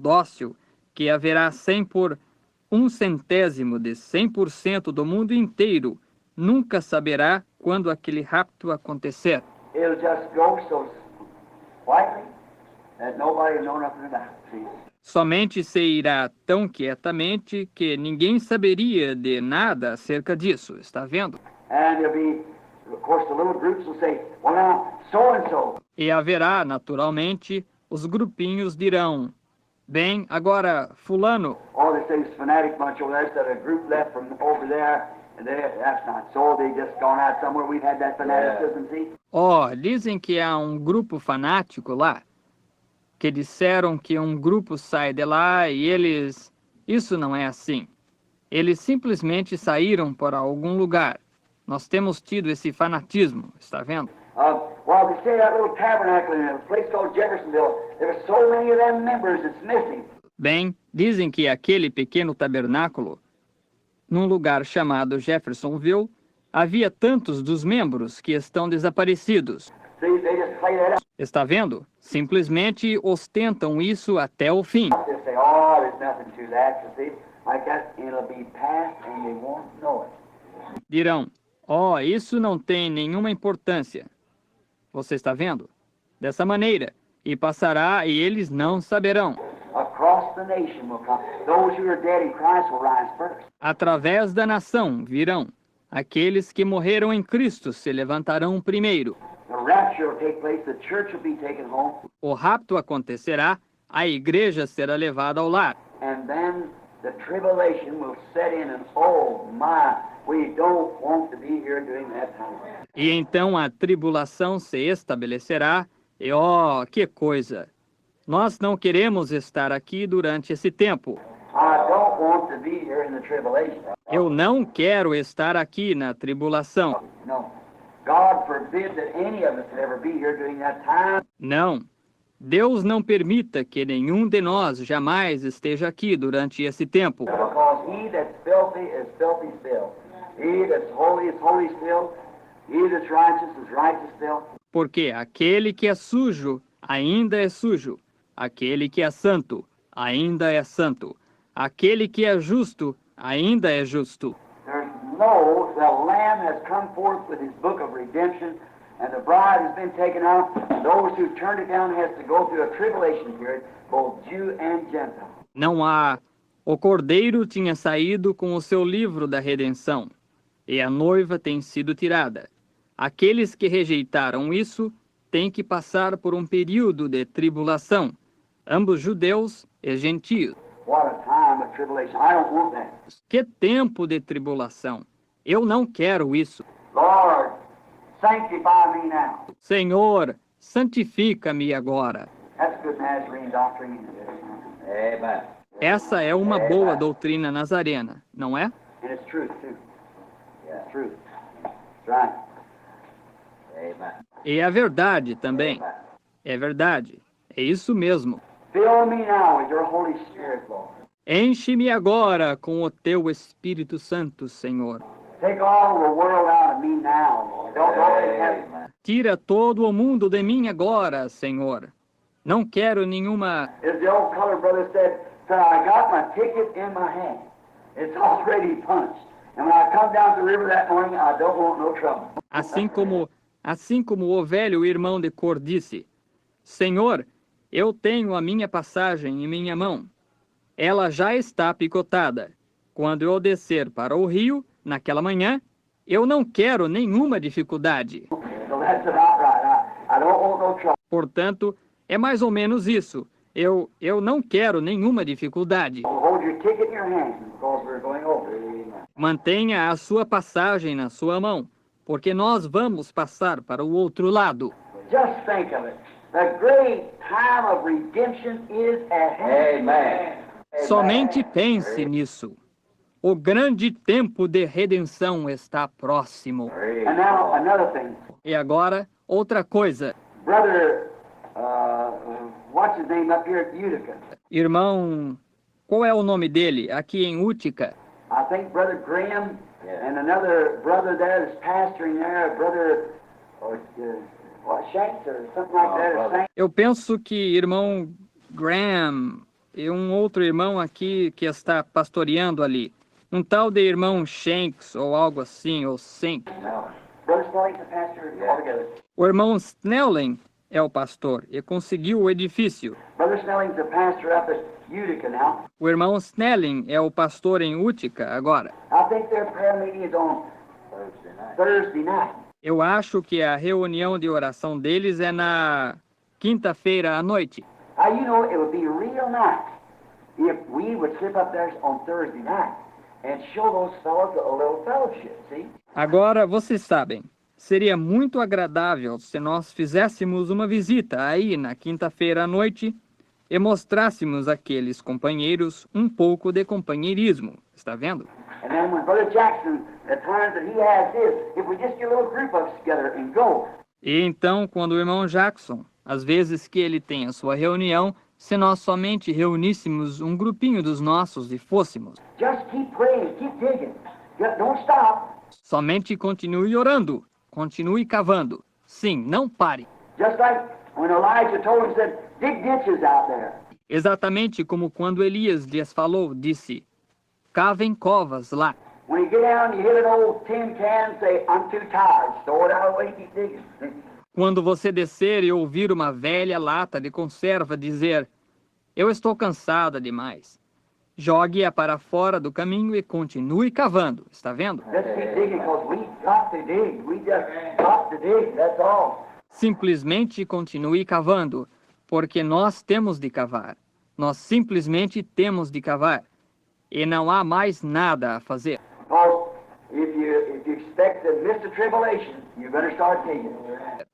dócil que haverá 1/100% do mundo inteiro nunca saberá quando aquele rapto acontecer. It'll just go so quietly that nobody will know nothing about it. See? Somente se irá tão quietamente que ninguém saberia de nada acerca disso, está vendo? And there'll be, of course, the little groups will say, well, now, so-and-so. E haverá, naturalmente, os grupinhos dirão, bem, agora, fulano, Or they say this fanatic bunch over there, instead of a group left from over there, and that's not so. They just gone out somewhere. We've had that fanaticism, see? dizem que há um grupo fanático lá, que disseram que um grupo sai de lá e eles... Isso não é assim. Eles simplesmente saíram para algum lugar. Nós temos tido esse fanatismo, está vendo? Well, they say that little tabernacle in a place called Jeffersonville, there were so many of them members that's missing. Bem, dizem que aquele pequeno tabernáculo, num lugar chamado Jeffersonville, havia tantos dos membros que estão desaparecidos. See, they just play that out. Está vendo? Simplesmente ostentam isso até o fim. They say, oh, there's nothing to that. You see, like that, it'll be past and they won't know it. Dirão, isso não tem nenhuma importância. Você está vendo? Dessa maneira, e passará e eles não saberão. Across the nation will come. Those who are dead in Christ will rise first. Através da nação virão. Aqueles que morreram em Cristo se levantarão primeiro. The rapture will take place. The church will be taken home. O rapto acontecerá, a igreja será levada ao lar. And then the tribulation will set in and, oh my, we don't want to be here during that time. E então a tribulação se estabelecerá, e que coisa! Nós não queremos estar aqui durante esse tempo. I don't want to be here in the tribulation. Eu não quero estar aqui na tribulação. No. God forbid that any of us would ever be here during that time. Não. Deus não permita que nenhum de nós jamais esteja aqui durante esse tempo. Because he that's filthy is filthy still. He that's holy is holy still. He that's righteous is righteous still. Porque aquele que é sujo ainda é sujo. Aquele que é santo ainda é santo. Aquele que é justo ainda é justo. The Lamb has come forth with his book of redemption, and the bride has been taken out. Those who turned it down has to go through a tribulation period, both Jew and Gentile. Não há. O Cordeiro tinha saído com o seu livro da redenção, e a noiva tem sido tirada. Aqueles que rejeitaram isso têm que passar por um período de tribulação, ambos judeus e gentios. What a time of tribulation. I don't want that. Que tempo de tribulação! Eu não quero isso. Lord, sanctify me now. Senhor, santifica-me agora. That's good Nazarene doctrine. Amen. Essa é uma boa doutrina nazarena, não é? And it's truth, too. Yeah, it's truth. That's right. Amen. E é verdade também. É verdade. É isso mesmo. Fill me now with your Holy Spirit, Lord. Enche-me agora com o teu Espírito Santo, Senhor. Take all the world out of me now, Lord. Don't let it happen. Tira todo o mundo de mim agora, Senhor. Não quero nenhuma... As the old colored brother said, I got my ticket in my hand. It's already punched. And when I come down the river that morning, I don't want no trouble. Assim como o velho irmão de cor disse, Senhor, eu tenho a minha passagem em minha mão. Ela já está picotada. Quando eu descer para o rio, naquela manhã, eu não quero nenhuma dificuldade. So that's about right. I don't want no trouble. Portanto, é mais ou menos isso. Eu não quero nenhuma dificuldade. Hold your ticket in your hand because we're going over. Amen. Mantenha a sua passagem na sua mão, porque nós vamos passar para o outro lado. Just think of it. The great time of redemption is at hand. Amen. Somente pense nisso. O grande tempo de redenção está próximo. And now, another thing. E agora, outra coisa. Brother, what's his name up here at Utica? Irmão, qual é o nome dele aqui em Utica? I think Brother Graham and another brother there is pastoring there, Brother Shanks or something like that. brother. Eu penso que irmão Graham e um outro irmão aqui que está pastoreando ali. Um tal de irmão Shanks ou algo assim, ou Sink. Brother Snelling's the pastor altogether. O irmão Snelling é o pastor e conseguiu o edifício. Brother Snelling's the pastor up at Utica now. O irmão Snelling é o pastor em Utica agora. I think their prayer meeting is on Thursday night. Eu acho que a reunião de oração deles é na quinta-feira à noite. Now, you know, it would be real nice if we would slip up there on Thursday night and show those fellows a little fellowship, see? Agora, vocês sabem, seria muito agradável se nós fizéssemos uma visita aí na quinta-feira à noite e mostrássemos àqueles companheiros um pouco de companheirismo. Está vendo? And then when Brother Jackson, the times that he has this, if we just get a little group of us together and go, E então, quando o irmão Jackson, às vezes que ele tem a sua reunião, se nós somente reuníssemos um grupinho dos nossos e fôssemos. just keep praying, keep digging. Don't stop. Somente continue orando, continue cavando. Sim, não pare. Just like when Elijah told him, said, dig ditches out there. Exatamente como quando Elias lhes falou, disse, cavem covas lá. When you get down, you hit an old tin can, say, I'm too tired. Throw it out away and keep digging. Quando você descer e ouvir uma velha lata de conserva dizer, eu estou cansada demais, jogue-a para fora do caminho e continue cavando. Está vendo? Let's keep digging because we got to dig. We just got to dig, that's all. Simplesmente continue cavando, porque nós temos de cavar. Nós simplesmente temos de cavar. E não há mais nada a fazer. Because if you expect to miss the tribulation, you better start digging.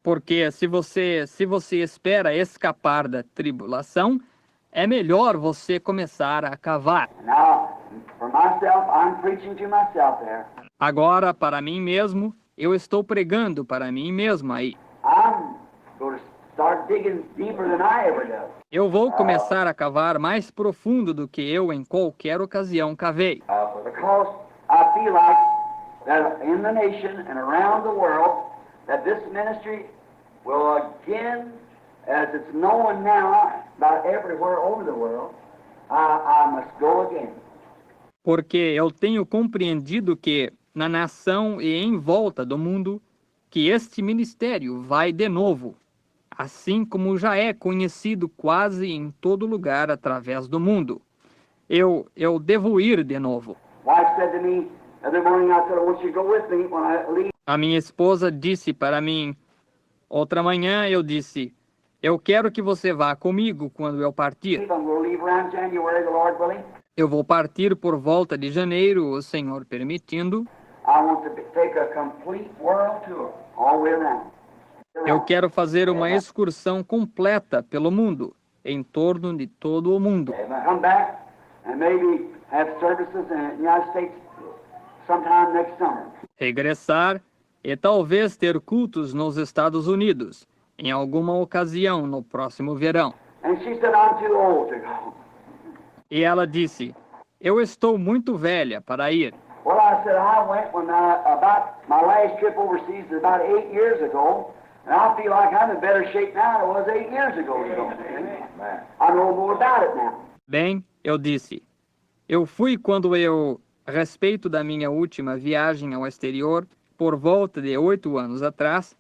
Porque se você espera escapar da tribulação, é melhor você começar a cavar. Now, for myself, I'm preaching to myself there. Agora, para mim mesmo, eu estou pregando para mim mesmo aí. I'm going to start digging deeper than I ever do. Eu vou começar a cavar mais profundo do que eu em qualquer ocasião cavei. Because I feel like that in the nation and around the world, that this ministry will again, as it's known now about everywhere over the world, I must go again. Porque eu tenho compreendido que, na nação e em volta do mundo, que este ministério vai de novo, assim como já é conhecido quase em todo lugar através do mundo. Eu devo ir de novo. Wife said to me the other morning, I said, I want you to go with me when I leave. A minha esposa disse para mim, outra manhã eu disse, eu quero que você vá comigo quando eu partir. I'm going to leave around January, the Lord willing. Eu vou partir por volta de janeiro, o Senhor permitindo. I want to take a complete world tour all the way around. Eu quero fazer uma excursão completa pelo mundo, em torno de todo o mundo. Come back and maybe have services in the United States sometime next summer. Regressar e talvez ter cultos nos Estados Unidos, em alguma ocasião no próximo verão. And she said, I'm too old to go. E ela disse, eu estou muito velha para ir. Well, I said, I went when about my last trip overseas was about 8 years ago, and I feel like I'm in better shape now than I was 8 years ago. I know more about it now. Bem, eu disse, eu fui a respeito da minha última viagem ao exterior, por volta de 8 anos atrás,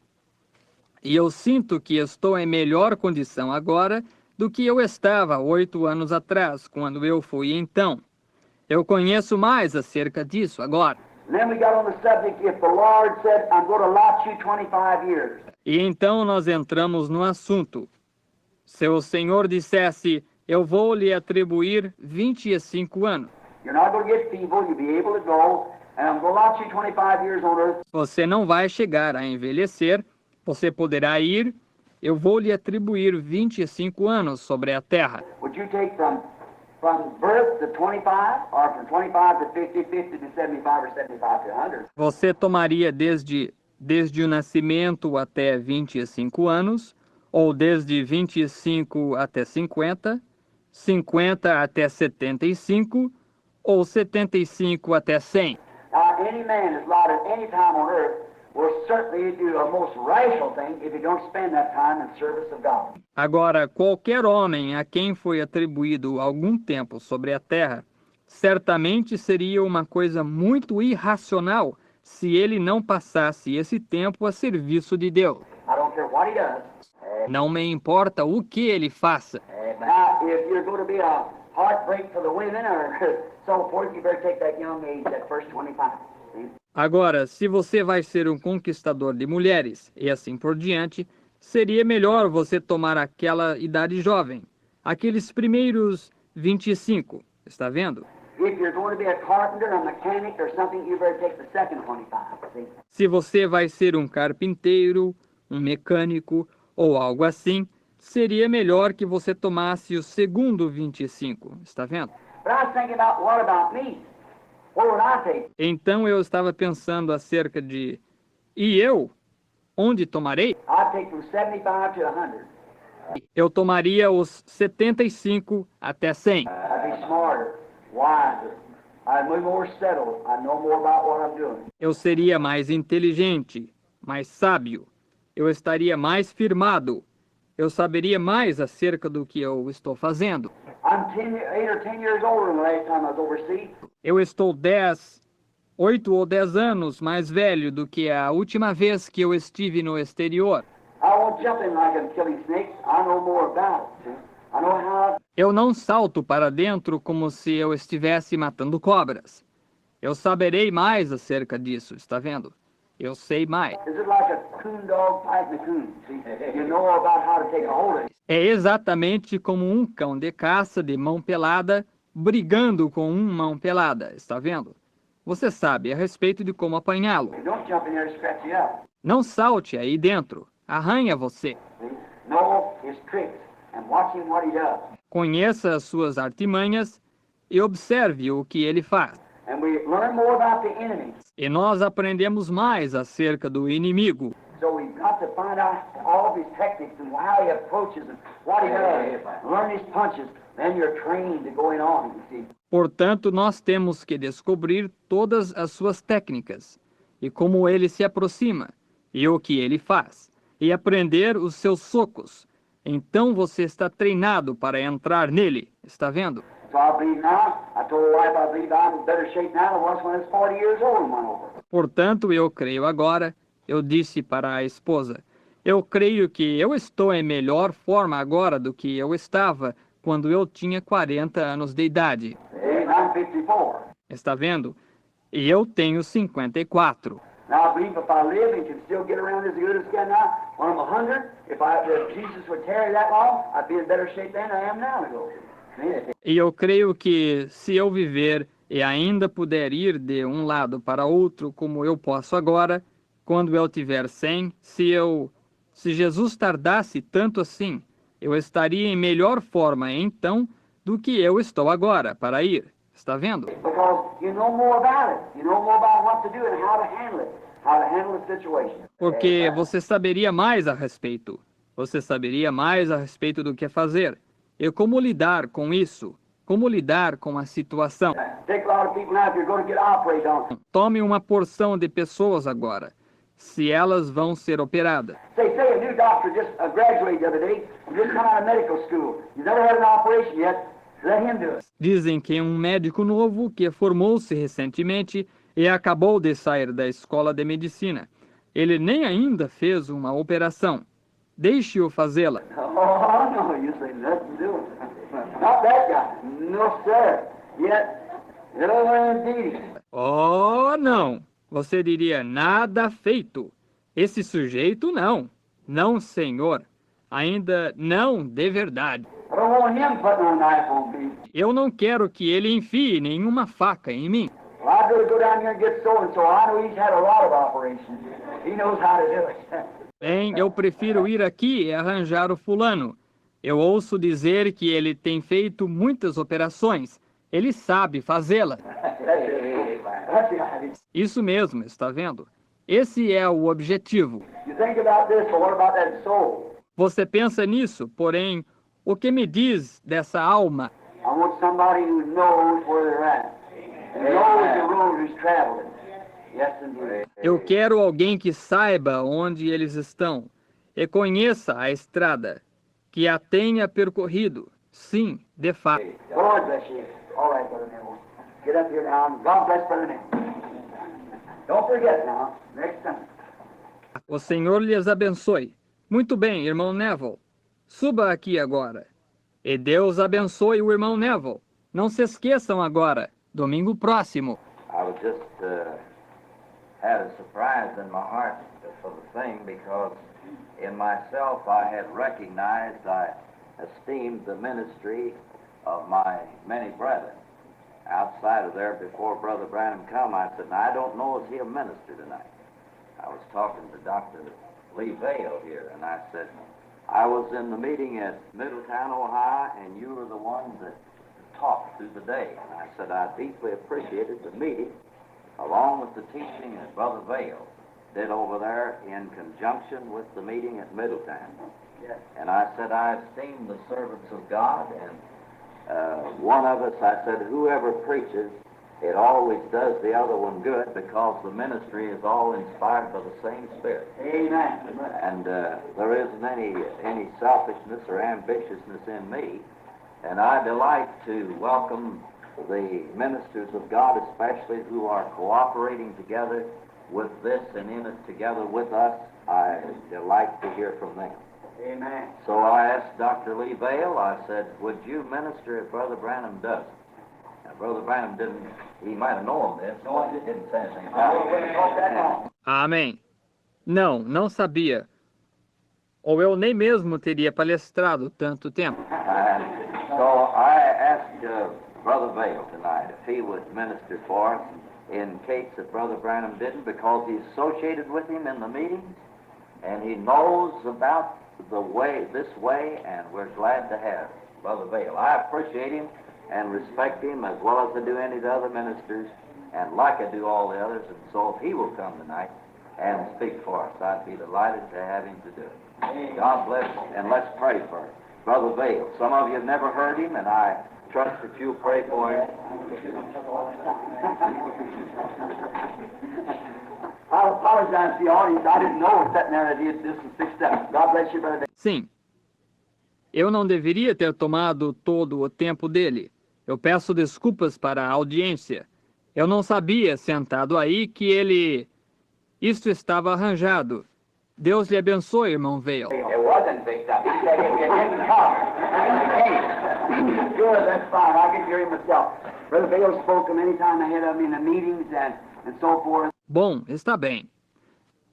e eu sinto que estou em melhor condição agora do que eu estava 8 anos atrás, quando eu fui então. Eu conheço mais acerca disso agora. And then we got on the subject, if the Lord said, I'm going to allot you 25 years. E então nós entramos no assunto. Se o Senhor dissesse, eu vou lhe atribuir 25 anos. You're not going to get feeble, you'll be able to go, and I'm going to allot you 25 years on earth. Você não vai chegar a envelhecer, você poderá ir eu vou lhe atribuir 25 anos sobre a terra. Would you take from birth to 25, or from 25 to 50, 50 to 75, or 75 to 100? Você tomaria desde o nascimento até 25 anos, ou desde 25 até 50, 50 até 75, ou 75 até 100? Now, any man that's allowed at any time on earth will certainly do a most rational thing if he don't spend that time in service of God. Agora, qualquer homem a quem foi atribuído algum tempo sobre a terra, certamente seria uma coisa muito irracional se ele não passasse esse tempo a serviço de Deus. I don't care what he does. Não me importa o que ele faça. Now, if you're going to be a heartbreak for the women or so forth, you better take that young age, that first 25. See? Agora, se você vai ser um conquistador de mulheres e assim por diante, seria melhor você tomar aquela idade jovem, aqueles primeiros 25, está vendo? If you're going to be a carpenter, a mechanic, or something, you better take the second 25. See? Se você vai ser um carpinteiro, um mecânico ou algo assim, seria melhor que você tomasse o segundo 25, está vendo? But I was thinking about what about me? What would I take? Então eu estava pensando acerca de, e eu? Onde tomarei? I'd take from 75 to 100. Eu tomaria os 75 até 100. I'd be smarter, wiser. I'd be more settled. I'd know more about what I'm doing. Eu seria mais inteligente, mais sábio. Eu estaria mais firmado. Eu saberia mais acerca do que eu estou fazendo. I'm 8 or 10 years older than the last time I was overseas. Eu estou 8 ou 10 anos mais velho do que a última vez que eu estive no exterior. I won't jump in like I'm killing snakes. I know more about it. See? I know how. Eu não salto para dentro como se eu estivesse matando cobras. Eu saberei mais acerca disso, está vendo? Eu sei mais. Is it like a coon dog fighting a coon? See? You know about how to take a hold of it. É exatamente como um cão de caça de mão pelada brigando com um mão pelada, está vendo? Você sabe a respeito de como apanhá-lo. You don't jump in there and scratch you up. Não salte aí dentro, arranha você. See? Know his tricks and watch him what he does. Conheça as suas artimanhas e observe o que ele faz. And we learn more about the enemy. E nós aprendemos mais acerca do inimigo. So we've got to find out all of his techniques and how he approaches and what he does. Learn his punches. Then you're trained to going on, you see. Portanto, nós temos que descobrir todas as suas técnicas, e como ele se aproxima, e o que ele faz, e aprender os seus socos. Então você está treinado para entrar nele, está vendo? So I believe now, I told the wife I believe I'm in better shape now than I was when I was 40 years old and went over. Portanto, eu creio agora, eu disse para a esposa, eu creio que eu estou em melhor forma agora do que eu estava quando eu tinha 40 anos de idade. Hey, I'm 54. Está vendo? E eu tenho 54. Now I believe if I live and can still get around as good as I can now, when I'm 100, if Jesus would tarry that long, I'd be in better shape than I am now to go. See? E eu creio que se eu viver e ainda puder ir de um lado para outro como eu posso agora, quando eu tiver 100, se Jesus tardasse tanto assim, eu estaria em melhor forma então do que eu estou agora para ir. Está vendo? Because you know more about it. You know more about what to do and how to handle it. How to handle the situation. Porque você saberia mais a respeito. Você saberia mais a respeito do que fazer. E como lidar com isso. Como lidar com a situação. Take a lot of people now if you're going to get operated on. Tome uma porção de pessoas agora. Se elas vão ser operadas. Say a new doctor just graduated the other day and just come out of medical school. He's never had an operation yet. Let him do it. Dizem que um médico novo que formou-se recentemente e acabou de sair da escola de medicina. Ele nem ainda fez uma operação. Deixe-o fazê-la. Oh, no, you say, let's do it. Not that guy. No, sir. Yet, no, indeed. Oh, não. Você diria, nada feito. Esse sujeito, não. Não, senhor. Ainda não de verdade. I don't want him putting no knife on me. Eu não quero que ele enfie nenhuma faca em mim. Well, I'd rather go down here and get so-and-so. I know he's had a lot of operations. He knows how to do it. Bem, eu prefiro ir aqui e arranjar o fulano. Eu ouço dizer que ele tem feito muitas operações. Ele sabe fazê-las. Isso mesmo, está vendo? Esse é o objetivo. You think about this, but what about that soul? Você pensa nisso, porém, o que me diz dessa alma? I want somebody who knows where they're at. And knows the road who's traveling. Yes, indeed. Eu quero alguém que saiba onde eles estão e conheça a estrada, que a tenha percorrido. Sim, de fato. Lord bless you. All right, Brother Neville. Get up here now. God bless Brother Neville. Don't forget now, next time. O Senhor lhes abençoe. Muito bem, irmão Neville. Suba aqui agora. E Deus abençoe o irmão Neville. Não se esqueçam agora, domingo próximo. I was just had a surprise in my heart for the thing because in myself I had recognized, I esteemed the ministry of my many brethren. Outside of there, before Brother Branham come, I said, now, I don't know if he'll minister tonight. I was talking to Dr. Lee Vale here, and I said, I was in the meeting at Middletown, Ohio, and you were the one that talked through the day. And I said, I deeply appreciated the meeting, along with the teaching that Brother Vale did over there in conjunction with the meeting at Middletown. Yes. And I said, I esteem the servants of God, and one of us, I said, whoever preaches, it always does the other one good because the ministry is all inspired by the same Spirit. Amen. And there isn't any selfishness or ambitiousness in me. And I delight to welcome the ministers of God, especially who are cooperating together with this and in it together with us. I delight to hear from them. Amen. So I asked Dr. Lee Vale, I said, would you minister if Brother Branham does? Now, Brother Branham didn't, he might have known this, so he didn't say anything about it. Amém. Não, não sabia. Ou eu nem mesmo teria palestrado tanto tempo. So I asked Brother Vale tonight if he would minister for us in case that Brother Branham didn't, because he's associated with him in the meetings, and he knows about the way, this way, and we're glad to have Brother Vale. I appreciate him and respect him as well as I do any of the other ministers, and like I do all the others, and so if he will come tonight and speak for us, I'd be delighted to have him to do it. God bless him, and let's pray for Brother Vale. Some of you have never heard him, and I trust that you'll pray for him. I apologize to the audience. I didn't know it was sitting there that this was fixed up. God bless you, Brother. Sim. Eu não deveria ter tomado todo o tempo dele. Eu peço desculpas para a audiência. Eu não sabia, sentado aí, que ele... Isto estava arranjado. Deus lhe abençoe, irmão Vale. It wasn't fixed up. He said if you didn't come, hey, good, that's fine. I can hear him myself. Brother Vale spoke many times ahead of me in the meetings and so forth. Bom, está bem.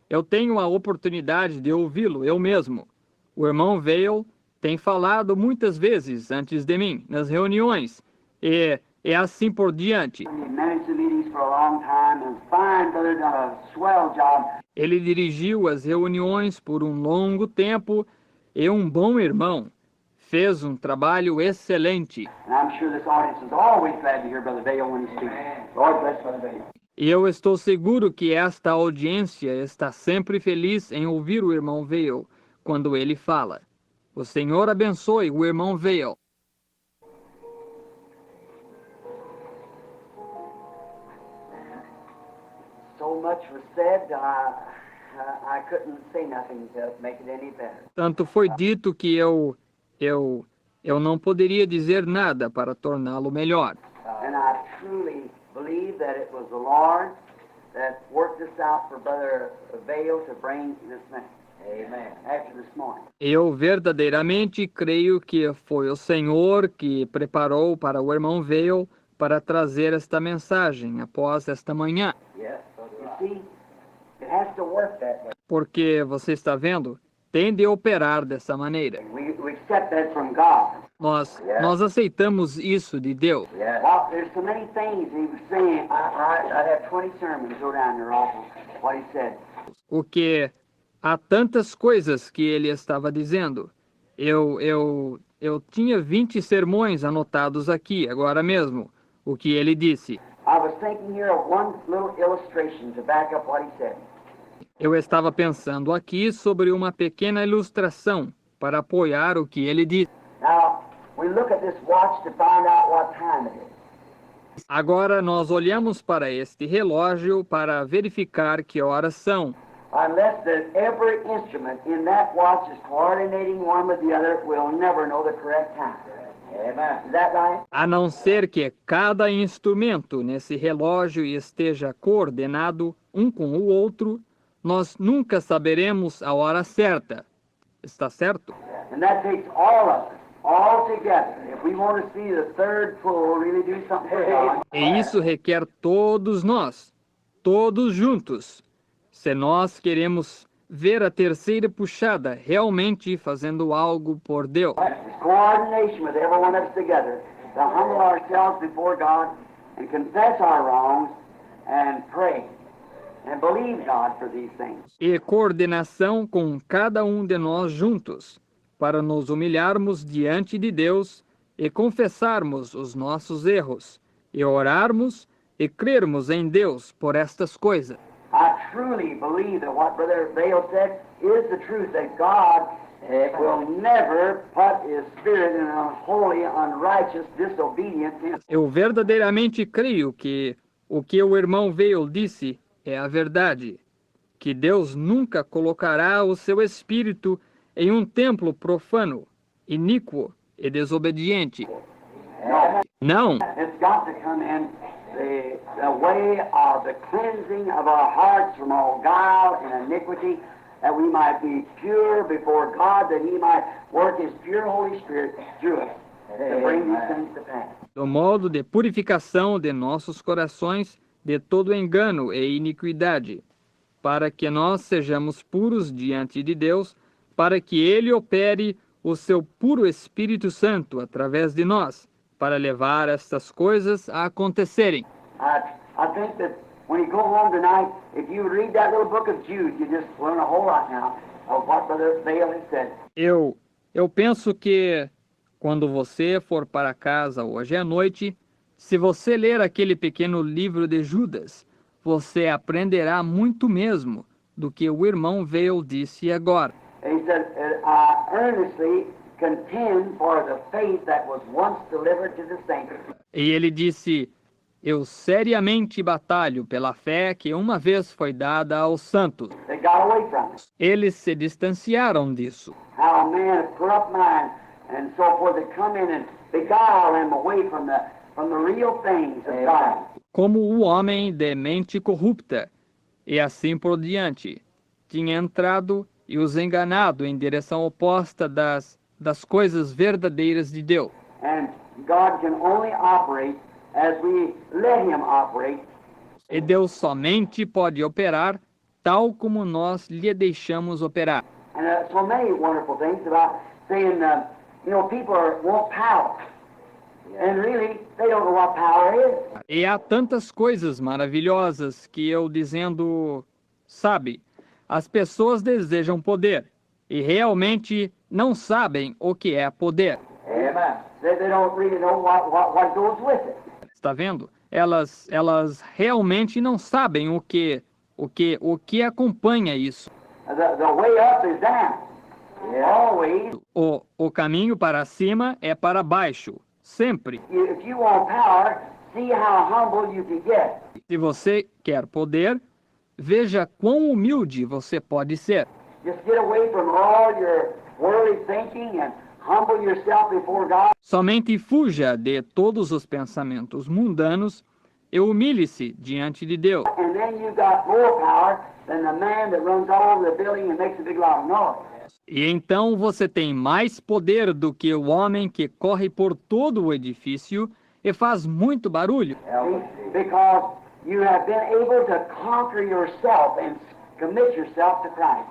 Eu tenho a oportunidade de ouvi-lo, eu mesmo. O irmão Vale tem falado muitas vezes antes de mim, nas reuniões, e assim por diante. He managed the meetings for a long time, and fine, brother, done a swell job. Ele dirigiu as reuniões por um longo tempo e um bom irmão. Fez um trabalho excelente. And I'm sure this audience is always glad to hear Brother Vale when he speaks. Lord bless Brother Vale. E eu estou seguro que esta audiência está sempre feliz em ouvir o irmão Vale quando ele fala. O Senhor abençoe o irmão Vale. So much was said, I couldn't say nothing to make it any better. Tanto foi dito que eu não poderia dizer nada para torná-lo melhor. And I truly believe that it was the Lord that worked this out for Brother Vale to bring this message. Amen. After this morning. Eu verdadeiramente creio que foi o Senhor que preparou para o irmão Vale para trazer esta mensagem após esta manhã. Yes. You see, it has to work that way. Porque, você está vendo, tem de operar dessa maneira. We accept that from God. Nós aceitamos isso de Deus. Yeah. Well, there's so many things he was saying. I'd have 20 sermons go down there off of what he said. O que Há tantas coisas que ele estava dizendo. Eu tinha 20 sermões anotados aqui, agora mesmo, o que ele disse. I was thinking here of one little illustration to back up what he said. Eu estava pensando aqui sobre uma pequena ilustração para apoiar o que ele disse. Now, we look at this watch to find out what time it is. Agora nós olhamos para este relógio para verificar que horas são. Unless that every instrument in that watch is coordinating one with the other, we'll never know the correct time. Amen. Is that right? A não ser que cada instrumento nesse relógio esteja coordenado um com o outro, nós nunca saberemos a hora certa. Está certo? And that takes all of us, all together. If we want to see the third pull really do something for God. E isso requer todos nós, todos juntos. Se nós queremos ver a terceira puxada realmente fazendo algo por Deus. There's coordination with every one of us together to humble ourselves before God and confess our wrongs and pray and believe God for these things. E coordenação com cada um de nós juntos, para nos humilharmos diante de Deus e confessarmos os nossos erros, e orarmos e crermos em Deus por estas coisas. I truly believe that what Brother Bale said is the truth, that God will never put His Spirit in a holy, unrighteous disobedience. Eu verdadeiramente creio que o que o irmão Vail disse é a verdade, que Deus nunca colocará o seu espírito em um templo profano, iníquo e desobediente. Não, It's got to come in the way of the cleansing of our hearts from all guile and iniquity, that we might be pure before God, that He might work His pure Holy Spirit through us to bring these things to pass. do modo de purificação de nossos corações de todo engano e iniquidade, para que nós sejamos puros diante de Deus, para que Ele opere o seu puro Espírito Santo através de nós, para levar estas coisas a acontecerem. I think that when you go home tonight, if you read that little book of Jude, you just learn a whole lot now of what Brother Bale has said. Eu penso que quando você for para casa hoje à noite, se você ler aquele pequeno livro de Judas, você aprenderá muito mesmo do que o irmão Vail disse agora. He said, I earnestly contend for the faith that was once delivered to the saints. E ele disse: eu seriamente batalho pela fé que uma vez foi dada aos santos. They got away from it. Eles se distanciaram disso. How a man of corrupt mind and so forth had come in and beguile him away from the real things of God. Como o homem de mente corrupta, e assim por diante, tinha entrado e os enganado em direção oposta das coisas verdadeiras de Deus. And God can only operate as we let Him operate. E Deus somente pode operar tal como nós lhe deixamos operar. And so many wonderful things about saying, people want power. And really, they don't know what power is. E há tantas coisas maravilhosas que eu dizendo, sabe, as pessoas desejam poder e realmente não sabem o que é poder. Amen. They don't really know what goes with it. Está vendo? Elas realmente não sabem o que acompanha isso. The way up is down. Always. O caminho para cima é para baixo, sempre. If you want power, see how humble you can get. Se você quer poder, veja quão humilde você pode ser. Just get away from all your worldly thinking and humble yourself before God. Somente fuja de todos os pensamentos mundanos e humilhe-se diante de Deus. And then you got more power than the man that runs all over the building and makes a big loud noise. E então você tem mais poder do que o homem que corre por todo o edifício e faz muito barulho. Because you have been able to conquer yourself and commit yourself to Christ.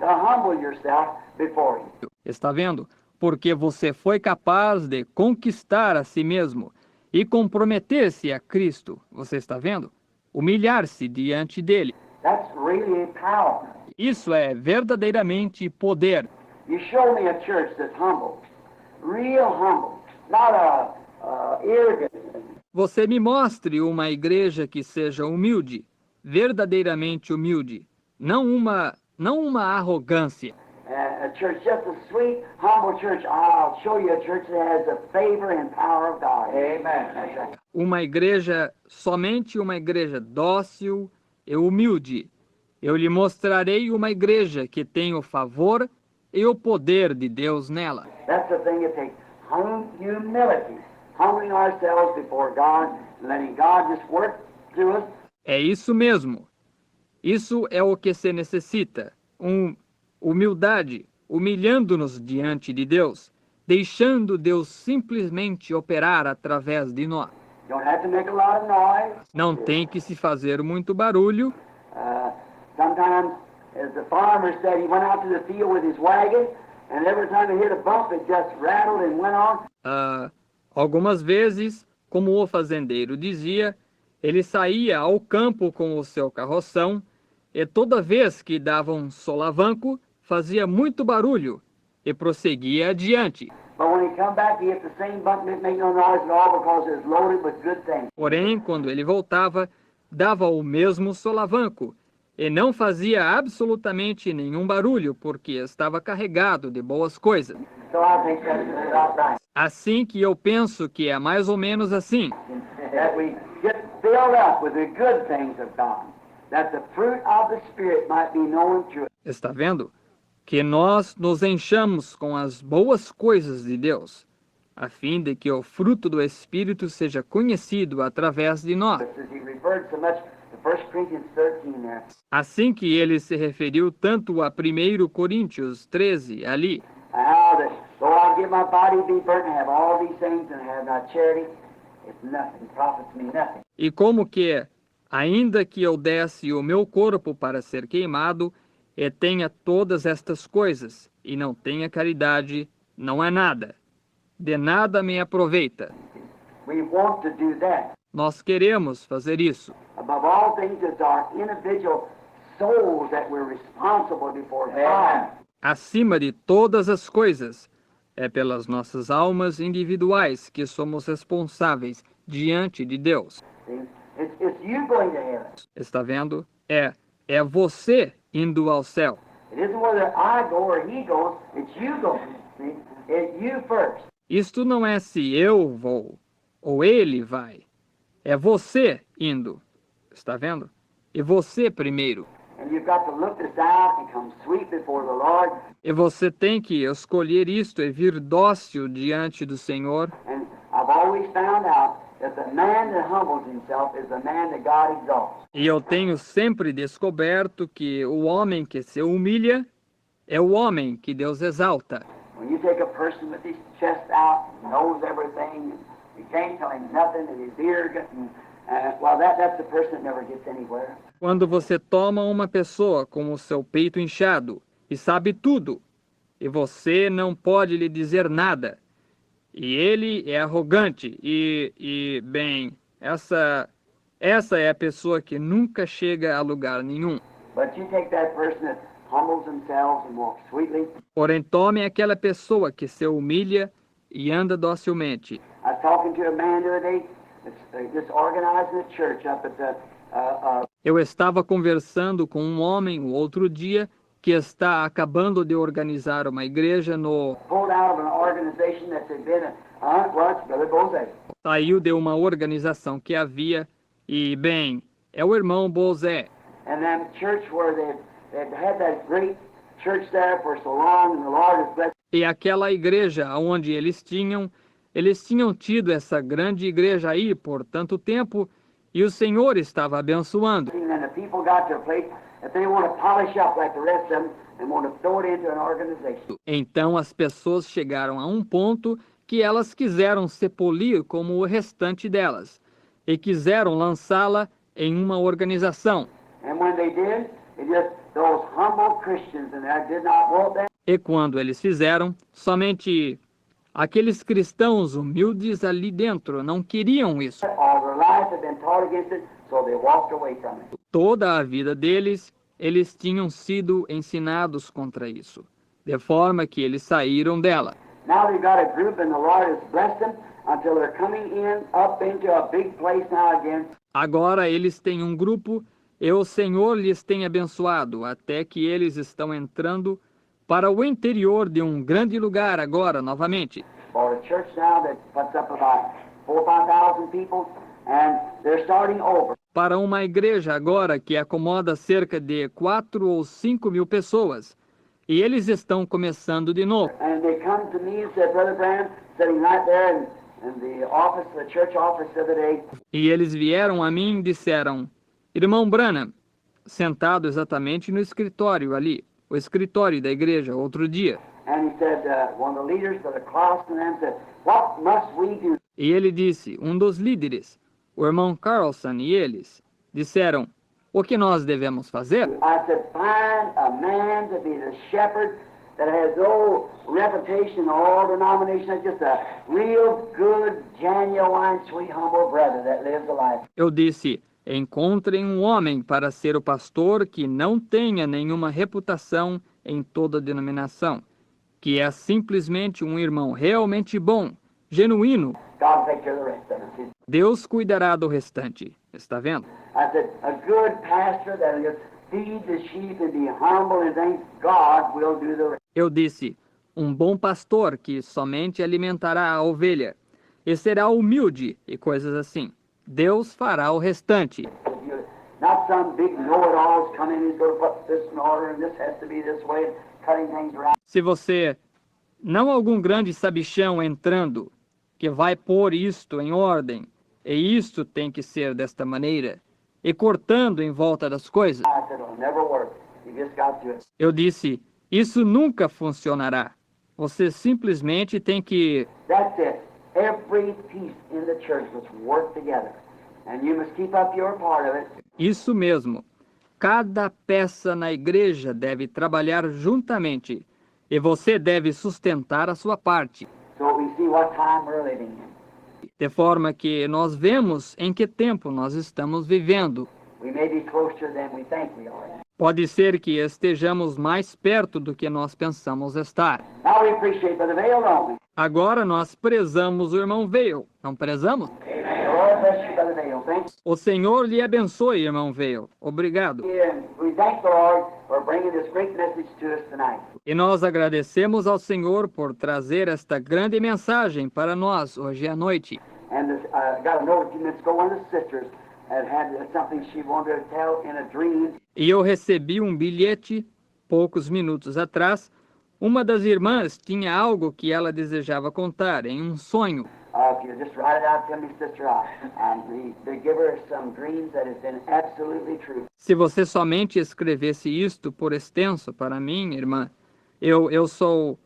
To humble yourself before Him. Está vendo? Porque você foi capaz de conquistar a si mesmo e comprometer-se a Cristo. Você está vendo? Humilhar-se diante dele. That's really power. Isso é verdadeiramente poder. You show me a church that's humble, real humble, not arrogant. Você me mostre uma igreja que seja humilde, verdadeiramente humilde, não uma arrogância. A church, just a sweet, humble church. I'll show you a church that has the favor and power of God. Amen. That's right. Uma igreja, somente uma igreja dócil e humilde. Eu lhe mostrarei uma igreja que tem o favor e o poder de Deus nela. That's the thing it takes. Humility. Humbling ourselves before God, and letting God just work through us. É isso mesmo. Isso é o que se necessita. Humildade, humilhando-nos diante de Deus, deixando Deus simplesmente operar através de nós. Don't have to make a lot of noise. Não tem que se fazer muito barulho. Sometimes, as the farmer said, he went out to the field with his wagon, and every time he hit a bump, it just rattled and went on. Algumas vezes, como o fazendeiro dizia, ele saía ao campo com o seu carroção e toda vez que dava um solavanco, fazia muito barulho e prosseguia adiante. But when he come back, he hit the same bump, didn't make no noise at all because it was loaded with good things. Porém, quando ele voltava, dava o mesmo solavanco e não fazia absolutamente nenhum barulho porque estava carregado de boas coisas. So I think that's about right. Assim que eu penso que é mais ou menos assim. That we get filled up with the good things of God, that the fruit of the Spirit might be known to us. Está vendo? Que nós nos enchamos com as boas coisas de Deus, a fim de que o fruto do Espírito seja conhecido através de nós. As he referred so much to 1 Corinthians 13 there. Assim que ele se referiu tanto a 1 Coríntios 13 ali, How that though I give my body to be burnt and have all these things and have not charity, it's nothing, profits me nothing. e como que, ainda que eu desse o meu corpo para ser queimado, e tenha todas estas coisas, e não tenha caridade, não é nada. De nada me aproveita. We want to do that. Nós queremos fazer isso. Above all things, it's our individual souls that we're responsible before God. Acima de todas as coisas, é pelas nossas almas individuais que somos responsáveis diante de Deus. See? It's you going to heaven. Está vendo? É você indo ao céu. It isn't whether I go or he goes, it's you going. See? It's you first. Isto não é se eu vou ou ele vai. É você indo. Está vendo? E você primeiro. And you've got to look this out and come sweet before the Lord. E você tem que escolher isto e vir dócil diante do Senhor. And I've always found out that the man that humbles himself is the man that God exalts. E eu tenho sempre descoberto que o homem que se humilha é o homem que Deus exalta. When you take a person with his chest out, knows everything, and you can't tell him nothing, and he's arrogant, well, that's the person that never gets anywhere. Quando você toma uma pessoa com o seu peito inchado e sabe tudo, e você não pode lhe dizer nada, e ele é arrogante, bem, essa é a pessoa que nunca chega a lugar nenhum. But you take that person that humbles themselves and walks sweetly. Porém, tome aquela pessoa que se humilha e anda docilmente. I was talking to a man the other day that's just organizing a church up at the Eu estava conversando com um homem o outro dia que está acabando de organizar uma igreja pulled out of an organization that had been it's Brother Bose. Saiu de uma organização que havia e, bem, é o irmão Bozé. And then church where they'd had that great church there for so long, and the Lord has blessed. E aquela igreja onde eles tinham tido essa grande igreja aí por tanto tempo e o Senhor estava abençoando. And then the people got to a place that they want to polish up like the rest of them and want to throw it into an organization. Então as pessoas chegaram a um ponto que elas quiseram se polir como o restante delas e quiseram lançá-la em uma organização. And when they did, those humble Christians in there did not want that. E quando eles fizeram, somente aqueles cristãos humildes ali dentro não queriam isso. All their lives had been taught against it, so they walked away from it. Toda a vida deles eles tinham sido ensinados contra isso, de forma que eles saíram dela. Now they've got a group, and the Lord has blessed them until they're coming up into a big place now again. Agora eles têm um grupo e o Senhor lhes tem abençoado, até que eles estão entrando para o interior de um grande lugar agora, novamente. For a church now that puts up about 4,000 or 5,000 people, and they're starting over. Para uma igreja agora que acomoda cerca de 4 ou 5 mil pessoas. E eles estão começando de novo. And they come to me and said, Brother Branham, sitting right there in the office, the church office the other day. E eles vieram a mim e disseram, Irmão Branham, sentado exatamente no escritório ali, o escritório da igreja, outro dia. And he said, one of the leaders of the class and them said, what must we do? E ele disse, um dos líderes, o irmão Carlson e eles, disseram, o que nós devemos fazer? I said, find a man to be the shepherd that has no reputation in all denominations, just a real good, genuine, sweet, humble brother that lives a life. Eu disse, encontrem um homem para ser o pastor que não tenha nenhuma reputação em toda denominação, que é simplesmente um irmão realmente bom, genuíno. God will take care of the rest of us. Deus cuidará do restante. Está vendo? I said, a good pastor that will just feed the sheep and be humble and things, God will do the rest. Eu disse, um bom pastor que somente alimentará a ovelha e será humilde e coisas assim. Deus fará o restante. Not some big know-it-alls coming in, he's going to put this in order and this has to be this way, cutting things around. Se você, não algum grande sabichão entrando, que vai pôr isto em ordem, e isto tem que ser desta maneira, e cortando em volta das coisas. I said, it'll never work. You just got to. Eu disse, isso nunca funcionará. Você simplesmente tem que... That's it. Every piece in the church must work together. And you must keep up your part of it. Isso mesmo. Cada peça na igreja deve trabalhar juntamente, e você deve sustentar a sua parte. So we see what time we're living in. De forma que nós vemos em que tempo nós estamos vivendo. We may be closer than we think we are. Pode ser que estejamos mais perto do que nós pensamos estar. Now we appreciate Brother Vail, don't we? Agora nós prezamos o irmão Vail, não prezamos? The Lord bless you, Brother Vail. Thanks. O Senhor lhe abençoe, irmão Vail. Obrigado. And we thank the Lord for bringing this great message to us tonight. E nós agradecemos ao Senhor por trazer esta grande mensagem para nós hoje à noite. And got a note a few minutes ago, one of the sisters had something she wanted to tell in a dream. E eu recebi um bilhete, poucos minutos atrás. Uma das irmãs tinha algo que ela desejava contar em um sonho. If you just write it out to me, sister, they give her some dreams that has been absolutely true. Se você somente escrevesse isto por extenso para mim, irmã, eu sou...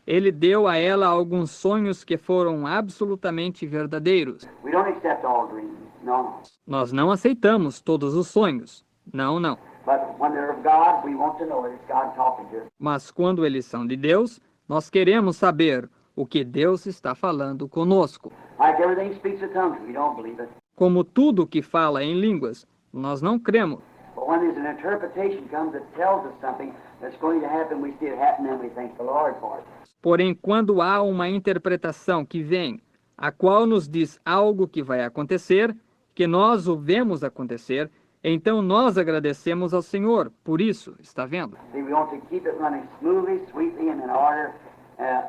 Ele deu a ela alguns sonhos que foram absolutamente verdadeiros. We don't accept all dreams, no. Nós não aceitamos todos os sonhos. Não, não. But when they're of God, we want to know it. It's God talking to us. Mas quando eles são de Deus, nós queremos saber o que Deus está falando conosco. Like everything speaks of tongues, we don't believe it. Como tudo que fala em línguas, nós não cremos. But when there's an interpretation comes that tells us something that's going to happen, we see it happen and we thank the Lord for it. Porém, quando há uma interpretação que vem, a qual nos diz algo que vai acontecer, que nós o vemos acontecer, então nós agradecemos ao Senhor por isso, está vendo? See, we want to keep it running smoothly, sweetly, and in order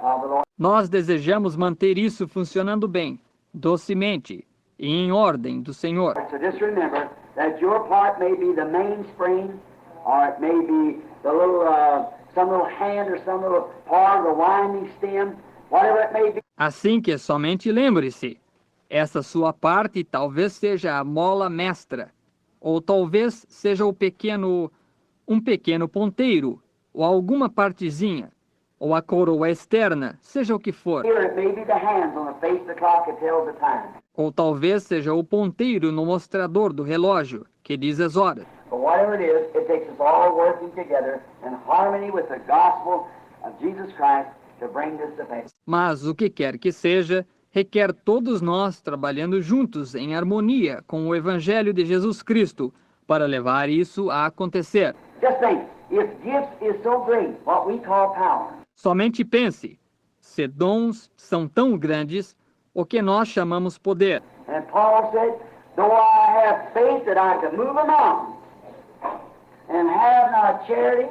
of the Lord. Nós desejamos manter isso funcionando bem, docemente e em ordem do Senhor. So just remember that your part may be the mainspring, or it may be the little, some little hand or some little part of the winding stem, whatever it may be. Assim que somente lembre-se, essa sua parte talvez seja a mola mestra, ou talvez seja um pequeno ponteiro, ou alguma partezinha, ou a coroa externa, seja o que for. Here it may be the hands on the face of the clock that tells the time. Ou talvez seja o ponteiro no mostrador do relógio, que diz as horas. But whatever it is, it takes us all working together in harmony with the gospel of Jesus Christ to bring this to pass. Mas o que quer que seja, requer todos nós trabalhando juntos em harmonia com o Evangelho de Jesus Cristo para levar isso a acontecer. Just think, if gifts is so great, what we call power, Somente pense, se dons são tão grandes, o que nós chamamos poder. and Paul said, though I have faith that I can move a mountain, and have not charity,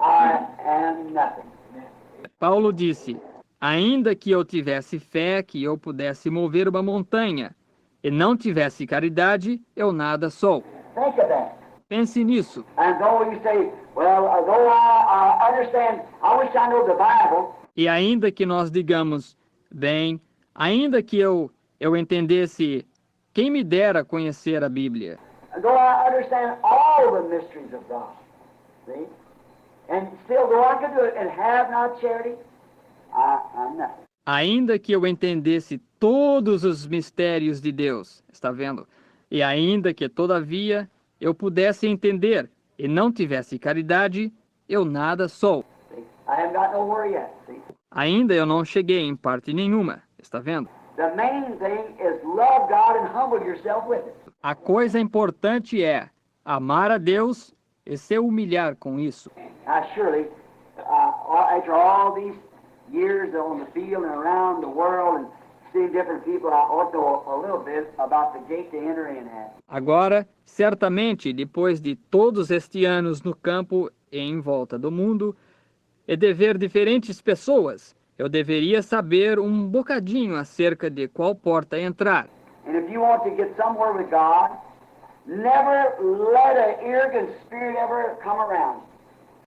I am nothing. Paulo disse: ainda que eu tivesse fé que eu pudesse mover uma montanha, e não tivesse caridade, eu nada sou. Think of that. Pense nisso. And though you say, well, though I understand, I wish I know the Bible, E ainda que nós digamos, bem, ainda que eu entendesse, quem me dera conhecer a Bíblia. though I understand all the mysteries of God, see? And still, though I could do it and have not charity, I'm nothing. Ainda que eu entendesse todos os mistérios de Deus, está vendo? E ainda que, todavia, eu pudesse entender e não tivesse caridade, eu nada sou. See? I haven't got nowhere yet, see? Ainda eu não cheguei em parte nenhuma, está vendo? The main thing is love God and humble yourself with it. A coisa importante é amar a Deus e se humilhar com isso. Now, surely, after all these years on the field and around the world and seeing different people, I ought to know a little bit about the gate to enter in at. Agora, certamente, depois de todos estes anos no campo e em volta do mundo, e de ver diferentes pessoas, eu deveria saber um bocadinho acerca de qual porta entrar. And if you want to get somewhere with God, never let an arrogant spirit ever come around.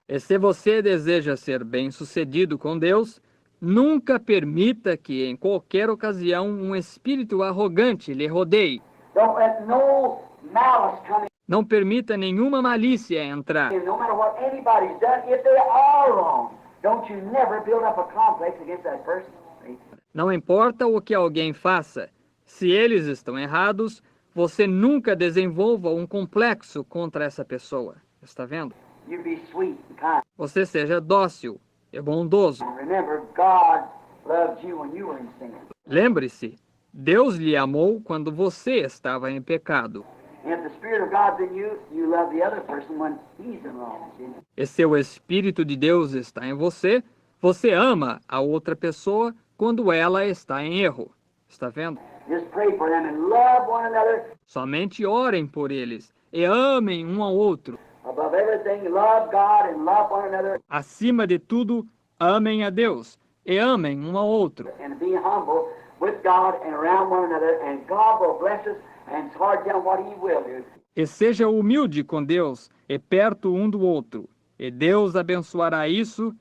E se você deseja ser bem-sucedido com Deus, nunca permita que em qualquer ocasião um espírito arrogante lhe rodeie. Don't let no malice come Não permita nenhuma malícia entrar. in, no matter what anybody's done, if they are wrong. Don't you never build up a complex against that person. See? Não importa o que alguém faça, se eles estão errados, você nunca desenvolva um complexo contra essa pessoa. Está vendo? You be sweet and kind. Você seja dócil e bondoso. And remember, God loved you when you were in sin. Lembre-se, Deus lhe amou quando você estava em pecado. And if the Spirit of God's in you, you love the other person when he's in wrong. See? E se o Espírito de Deus está em você, você ama a outra pessoa quando ela está em erro. Está vendo? Just pray for them and love one another. Somente orem por eles e amem um ao outro. Above everything, love God and love one another, Acima de tudo, amem a Deus e amem um ao outro. and be humble with God and around one another, and God will bless us and hard down what he will do. E seja humilde com Deus e perto um do outro. E Deus abençoará isso,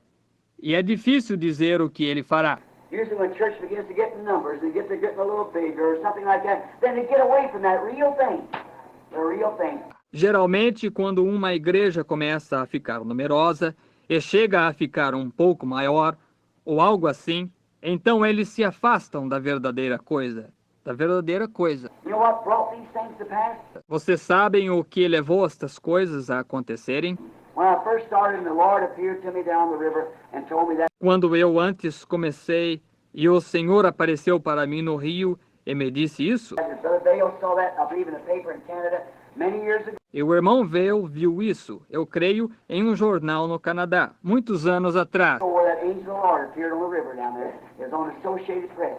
e é difícil dizer o que ele fará. Usually when church begins to get in numbers and get to getting a little bigger or something like that, then they get away from that real thing. The real thing. Geralmente, quando uma igreja começa a ficar numerosa e chega a ficar um pouco maior, ou algo assim, então eles se afastam da verdadeira coisa. Da verdadeira coisa. You know what brought these things to pass? Vocês sabem o que levou estas coisas a acontecerem? When I first started, the Lord appeared to me down the river and told me that Quando eu antes comecei e o Senhor apareceu para mim no rio e me disse isso, Brother Bale saw that, I believe, in the paper in Canada many years ago. e o irmão Vale viu isso, eu creio, em um jornal no Canadá, muitos anos atrás, Where that angel of the Lord appeared on the river down there. It was on Associated Press.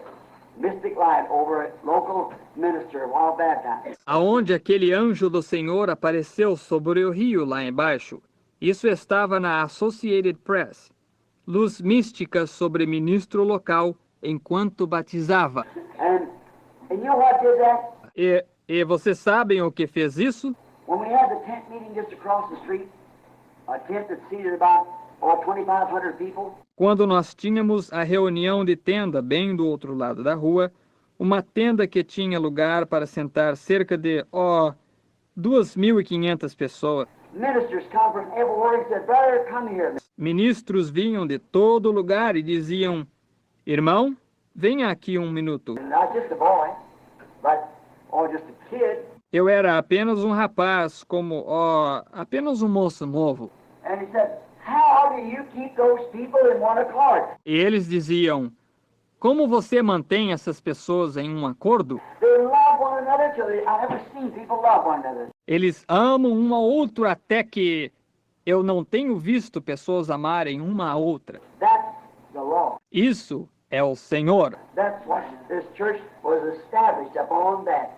Mystic Light over a local minister a while back time. aonde aquele anjo do Senhor apareceu sobre o rio lá embaixo. Isso estava na Associated Press. Luz mística sobre ministro local enquanto batizava. And you know what did that? E vocês sabem o que fez isso? When we had the tent meeting just across the street, a tent that seated about 2,500 people, Quando nós tínhamos a reunião de tenda bem do outro lado da rua, uma tenda que tinha lugar para sentar cerca de, 2.500 pessoas. ministers come from everywhere and said, "Brother, come here." Ministros vinham de todo lugar e diziam, irmão, venha aqui um minuto. And not just a boy, but just a kid. Eu era apenas um rapaz, apenas um moço novo. And he said, "How do you keep those people in one accord? E eles diziam, como você mantém essas pessoas em um acordo? They love one another till I never seen people love one another." Eles amam um ao outro até que Eu não tenho visto pessoas amarem uma a outra. That's the law. Isso é o Senhor. That's what this church was established upon, that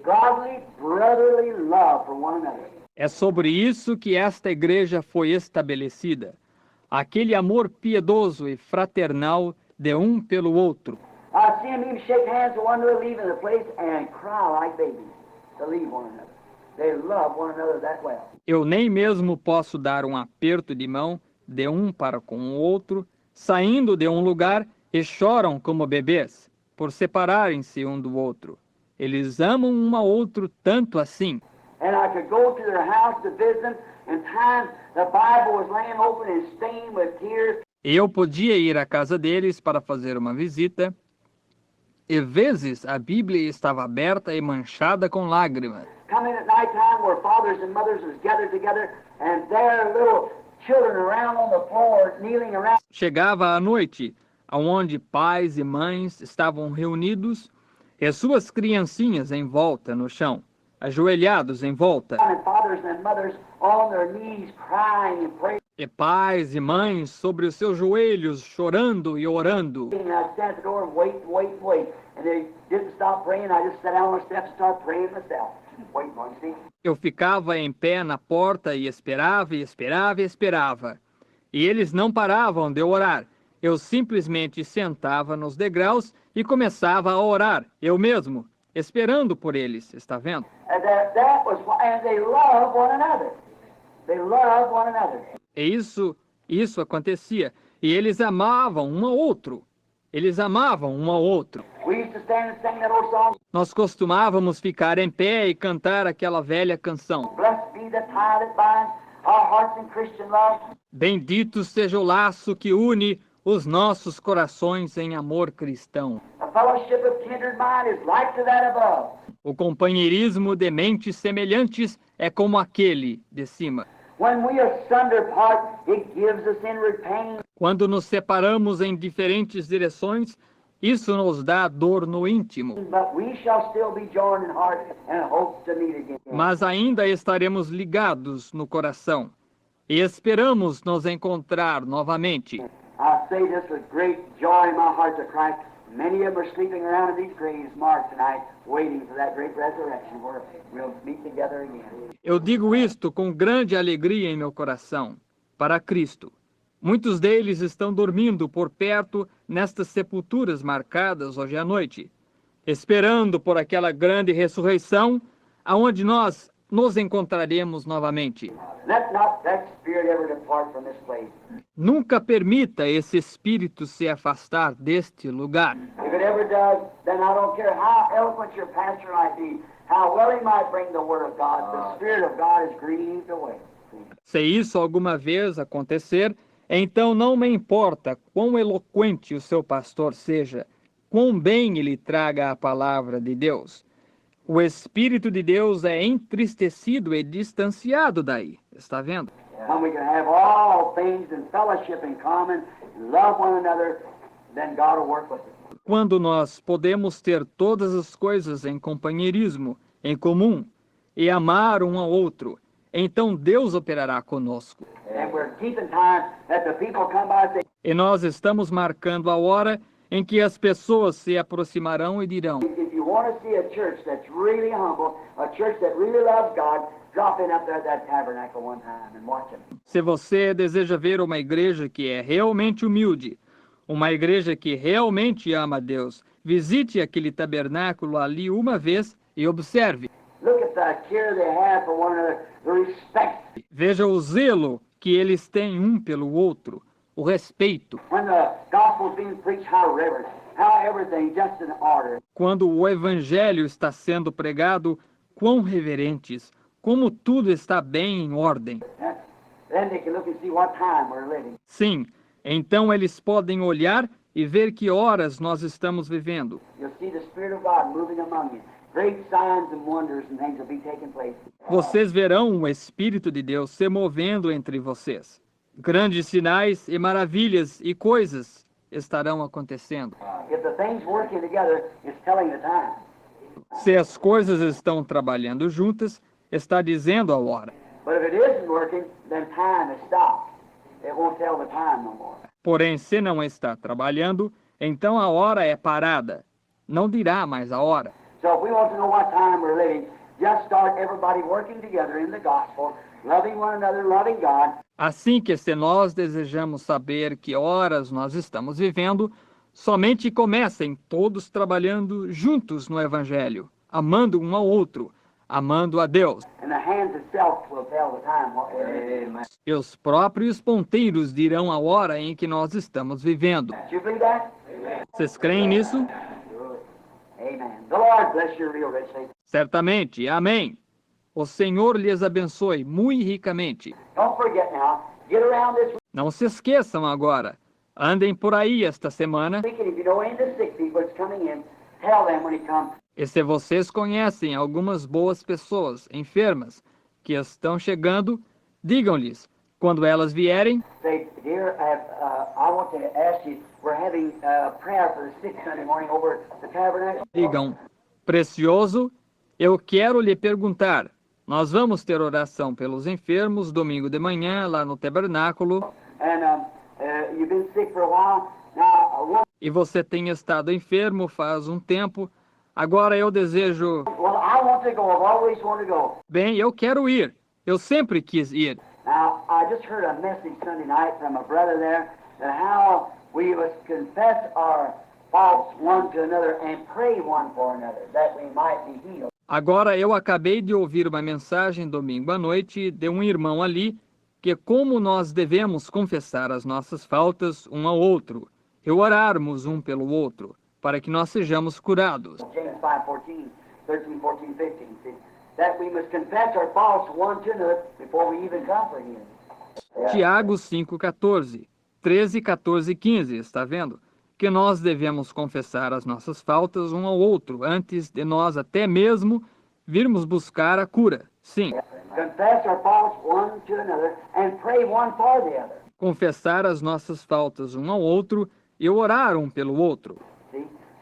godly, brotherly love for one another. É sobre isso que esta igreja foi estabelecida. Aquele amor piedoso e fraternal de um pelo outro. I see them even shake hands with one another leaving the place and cry like babies to leave one another. They love one another that well. Eu nem mesmo posso dar um aperto de mão de um para com o outro, saindo de um lugar e choram como bebês, por separarem-se um do outro. Eles amam um ao outro tanto assim. And I could go to their house to visit them, and times the Bible was laying open and stained with tears. E eu podia ir à casa deles para fazer uma visita, e vezes a Bíblia estava aberta e manchada com lágrimas. Coming at night time where fathers and mothers was gathered together, and their little children around on the floor, kneeling around. Chegava à noite, aonde pais e mães estavam reunidos, e suas criancinhas em volta no chão, ajoelhados em volta. And fathers and mothers on their knees crying and praying. E pais e mães sobre os seus joelhos, chorando e orando. And I'd stand at the door and wait. And they didn't stop praying. I just sat down on the steps and started praying myself. Waiting on you, see? Eu ficava em pé na porta e esperava. E eles não paravam de orar. Eu simplesmente sentava nos degraus e começava a orar, eu mesmo, esperando por eles, está vendo? And and they love one another. They love one another. E isso acontecia. E eles amavam um ao outro. We used to stand and sing that old song. Nós costumávamos ficar em pé e cantar aquela velha canção. Blessed be the tie that binds our hearts in Christian love. Bendito seja o laço que une os nossos corações em amor cristão. A fellowship of kindred mind is like to that above. O companheirismo de mentes semelhantes é como aquele de cima. When we asunder part, it gives us inward pain. Quando nos separamos em diferentes direções, isso nos dá dor no íntimo. But we shall still be joined in heart and hope to meet again. Mas ainda estaremos ligados no coração e esperamos nos encontrar novamente. I say this with great joy in my heart to Christ. Many of them are sleeping around in these graves marked tonight, waiting for that great resurrection where we'll meet together again. Eu digo isto com grande alegria em meu coração, para Cristo. Muitos deles estão dormindo por perto nestas sepulturas marcadas hoje à noite, esperando por aquela grande ressurreição, aonde nós nos encontraremos novamente. Let not that spirit ever depart from this place. Nunca permita esse espírito se afastar deste lugar. If it ever does, then I don't care how eloquent your pastor might be, how well he might bring the word of God, the Spirit of God is grieved away. Se isso alguma vez acontecer, então não me importa quão eloquente o seu pastor seja, quão bem ele traga a palavra de Deus. O Espírito de Deus é entristecido e distanciado daí. Está vendo? When we can have all things in fellowship in common, love one another, then God will work with us. Quando nós podemos ter todas as coisas em companheirismo, em comum, e amar um ao outro, então Deus operará conosco. And we're keeping time that the people come by and say, E nós estamos marcando a hora em que as pessoas se aproximarão e dirão: if you want to see a church that's really humble, a church that really loves God, drop in up there at that tabernacle one time and watch them. se você deseja ver uma igreja que é realmente humilde, uma igreja que realmente ama a Deus, visite aquele tabernáculo ali uma vez e observe. Look at the care they have for one another, the respect. Veja o zelo que eles têm um pelo outro, o respeito. When the gospel's being preached, how reverent, how everything just in order. Quando o evangelho está sendo pregado, quão reverentes, como tudo está bem em ordem. Then they can look and see what time we're living. Sim, então eles podem olhar e ver que horas nós estamos vivendo. You'll see the Spirit of God moving among you. Great signs and wonders and things will be taking place. Vocês verão o Espírito de Deus se movendo entre vocês. Grandes sinais e maravilhas e coisas estarão acontecendo. If the things working together, it's telling the time. Se as coisas estão trabalhando juntas, está dizendo a hora. But if it isn't working, then time has stopped. It won't tell the time no more. Porém, se não está trabalhando, então a hora é parada. Não dirá mais a hora. So if we want to know what time we're living, just start everybody working together in the gospel, loving one another, loving God. Assim que se nós desejamos saber que horas nós estamos vivendo, somente comecem todos trabalhando juntos no Evangelho, amando um ao outro, amando a Deus. And the hands itself will tell the time. What we're living. E os próprios ponteiros dirão a hora em que nós estamos vivendo. Do you believe that? Vocês creem nisso? Amen. The Lord bless you real richly. Certamente. Amém. O Senhor lhes abençoe muito ricamente. Don't forget now. Get around this Não se esqueçam agora. Andem por aí esta semana. week, and if you know any of the sick people that's coming in, tell them when he comes. E se vocês conhecem algumas boas pessoas enfermas que estão chegando, digam-lhes, quando elas vierem, Say, dear, I want to ask you, we're having prayer for the sick Sunday morning over at the tabernacle. digam, precioso, eu quero lhe perguntar. Nós vamos ter oração pelos enfermos domingo de manhã lá no tabernáculo. And you've been sick for a while. Now, E você tem estado enfermo faz um tempo. Agora eu desejo... well, I want to go. I've always wanted to go. Bem, eu quero ir. Eu sempre quis ir. Now, I just heard a message Sunday night from a brother there that how we must confess our faults one to another and pray one for another that we might be healed. Agora eu acabei de ouvir uma mensagem domingo à noite de um irmão ali que como nós devemos confessar as nossas faltas um ao outro e orarmos um pelo outro para que nós sejamos curados. James 5:14, 13, 14, 15. See, that we must confess our faults one to another before we even come for healing. Tiago 5,14, 13, 14 e 15, está vendo? Que nós devemos confessar as nossas faltas um ao outro antes de nós até mesmo virmos buscar a cura. Sim, Confess our faults one to another and pray one for the other. confessar as nossas faltas um ao outro e orar um pelo outro.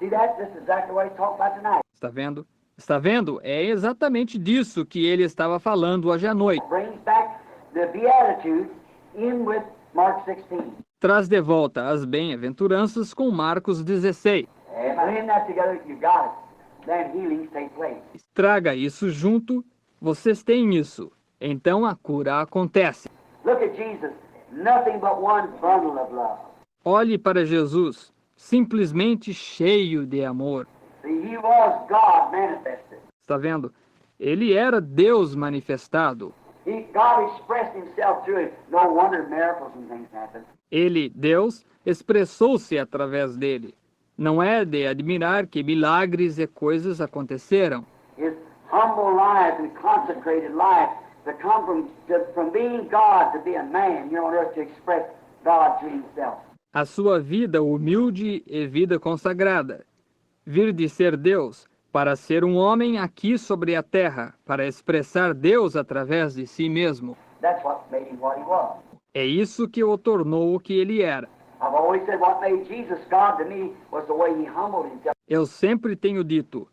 See that? This is exactly what he's talking about tonight. Está vendo? Está vendo? É exatamente disso que ele estava falando hoje à noite. Brings back the Beatitudes in with Mark 16. Traz de volta as bem-aventuranças com Marcos 16. Blend that together, you got it. Then healings take place. Traga isso junto, vocês têm isso. Então a cura acontece. Look at Jesus. Nothing but one bundle of love. Olhe para Jesus, simplesmente cheio de amor. See, he was God manifested. Está vendo? Ele era Deus manifestado. God expressed himself through it. No wonder miracles and things happen. Ele, Deus, expressou-se através dele. Não é de admirar que milagres e coisas aconteceram. His humble life and consecrated life to come from being God to be a man here on earth to express God to himself. A sua vida humilde e vida consagrada. Vir de ser Deus para ser um homem aqui sobre a terra, para expressar Deus através de si mesmo. That's what made him what he was. É isso que o tornou o que ele era. I've always said what made Jesus God to me was the way he humbled himself. Eu sempre tenho dito,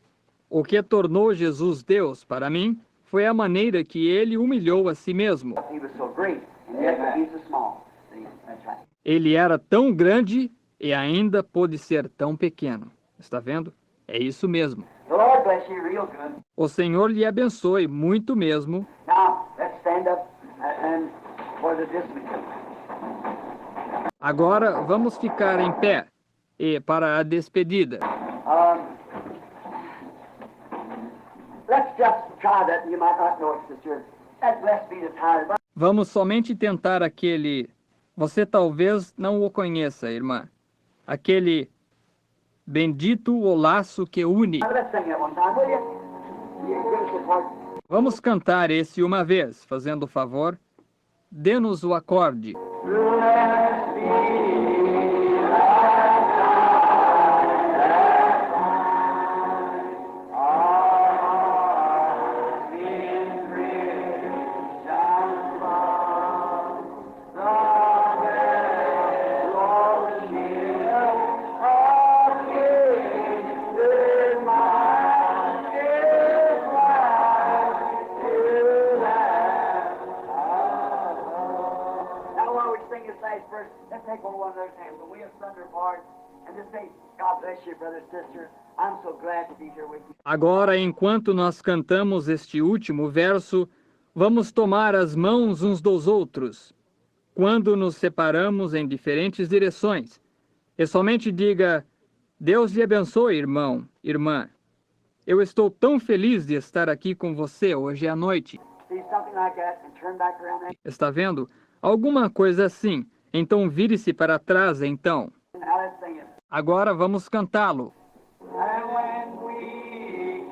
o que tornou Jesus Deus para mim foi a maneira que ele humilhou a si mesmo. He was so great, and yet he's so small. See, that's right. Ele era tão grande e ainda pôde ser tão pequeno. Está vendo? É isso mesmo. The Lord bless you real good. O Senhor lhe abençoe muito mesmo. Now, let's stand up and for the dismissal. Agora vamos ficar em pé e para a despedida. Let's just try that. You might not know it, sister. That blessed be the time. Vamos somente tentar aquele... Você talvez não o conheça, irmã. Aquele bendito o laço que une. Let's sing that one time, will you? You give us the part. Vamos cantar esse uma vez, fazendo o favor. Dê-nos o acorde. Blessed be first, let's take hold of one another's hands. When we asunder apart, and just say, God bless you, brother, sister. I'm so glad to be here with you. Agora, enquanto nós cantamos este último verso, vamos tomar as mãos uns dos outros. Quando nos separamos em diferentes direções, e somente diga: Deus lhe abençoe, irmão, irmã. Eu estou tão feliz de estar aqui com você hoje à noite. See something like that and turn back around. Está vendo? Alguma coisa assim. Então vire-se para trás, então. Now let's sing it. Agora vamos cantá-lo. And when we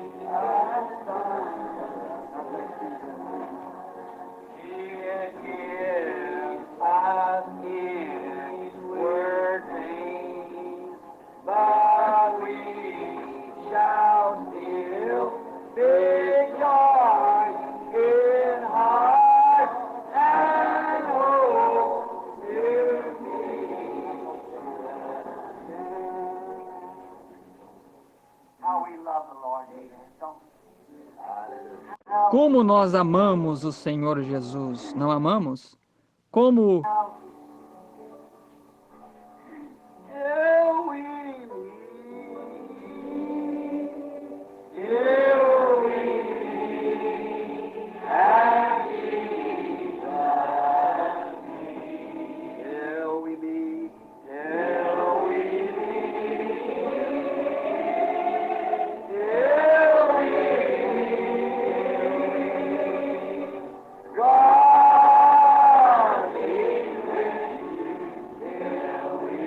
it gives us inward pain, but we shall still be joy in heart and hope to how we love the Lord Jesus, don't we? Como nós amamos o Senhor Jesus, não amamos? Como Till we meet, till we meet at Jesus' feet. Till we meet, till we meet, till we meet. God be with you till we meet.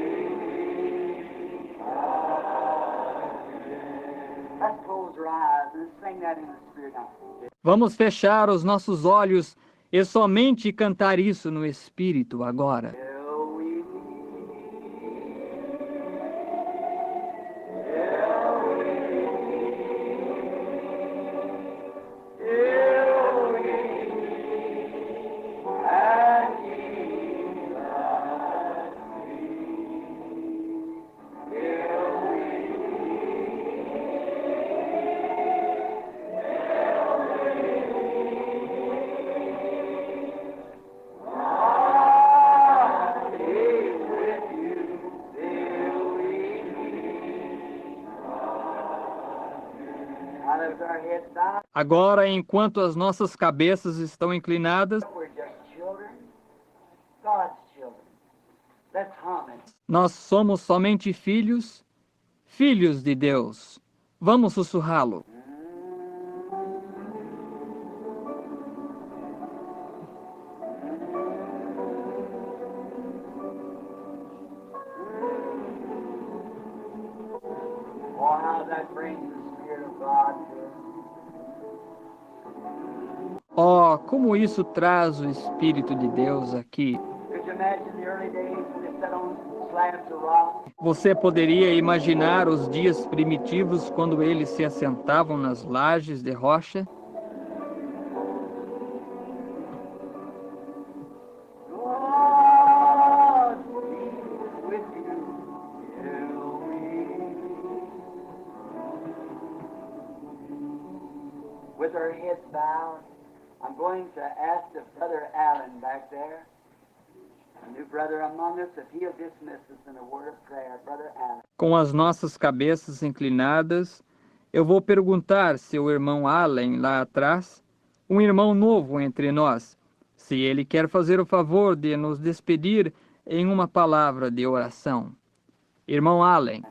Let's close our eyes and sing that in the Spirit now. vamos fechar os nossos olhos e somente cantar isso no Espírito agora. Till we meet, till we meet at Jesus' feet. Till we God be with you till we meet. Now lift our heads down. Agora, enquanto as nossas cabeças estão inclinadas, We're just children, God's children. Let's hum it. nós somos somente filhos, filhos de Deus. Vamos sussurrá-lo. Oh, how that brings the Spirit of God to us. Oh, como isso traz o Espírito de Deus aqui. Could you imagine the early days when they sat on slabs of rock? Você poderia imaginar os dias primitivos quando eles se assentavam nas lajes de rocha? God be with you till we meet. With our heads bowed, I'm going to ask the Brother Allen back there, a new brother among us, if he'll dismiss us in a word of prayer. Brother Allen. Com as nossas cabeças inclinadas, eu vou perguntar se o irmão Allen, lá atrás, um irmão novo entre nós, se ele quer fazer o favor de nos despedir em uma palavra de oração. Irmão Allen.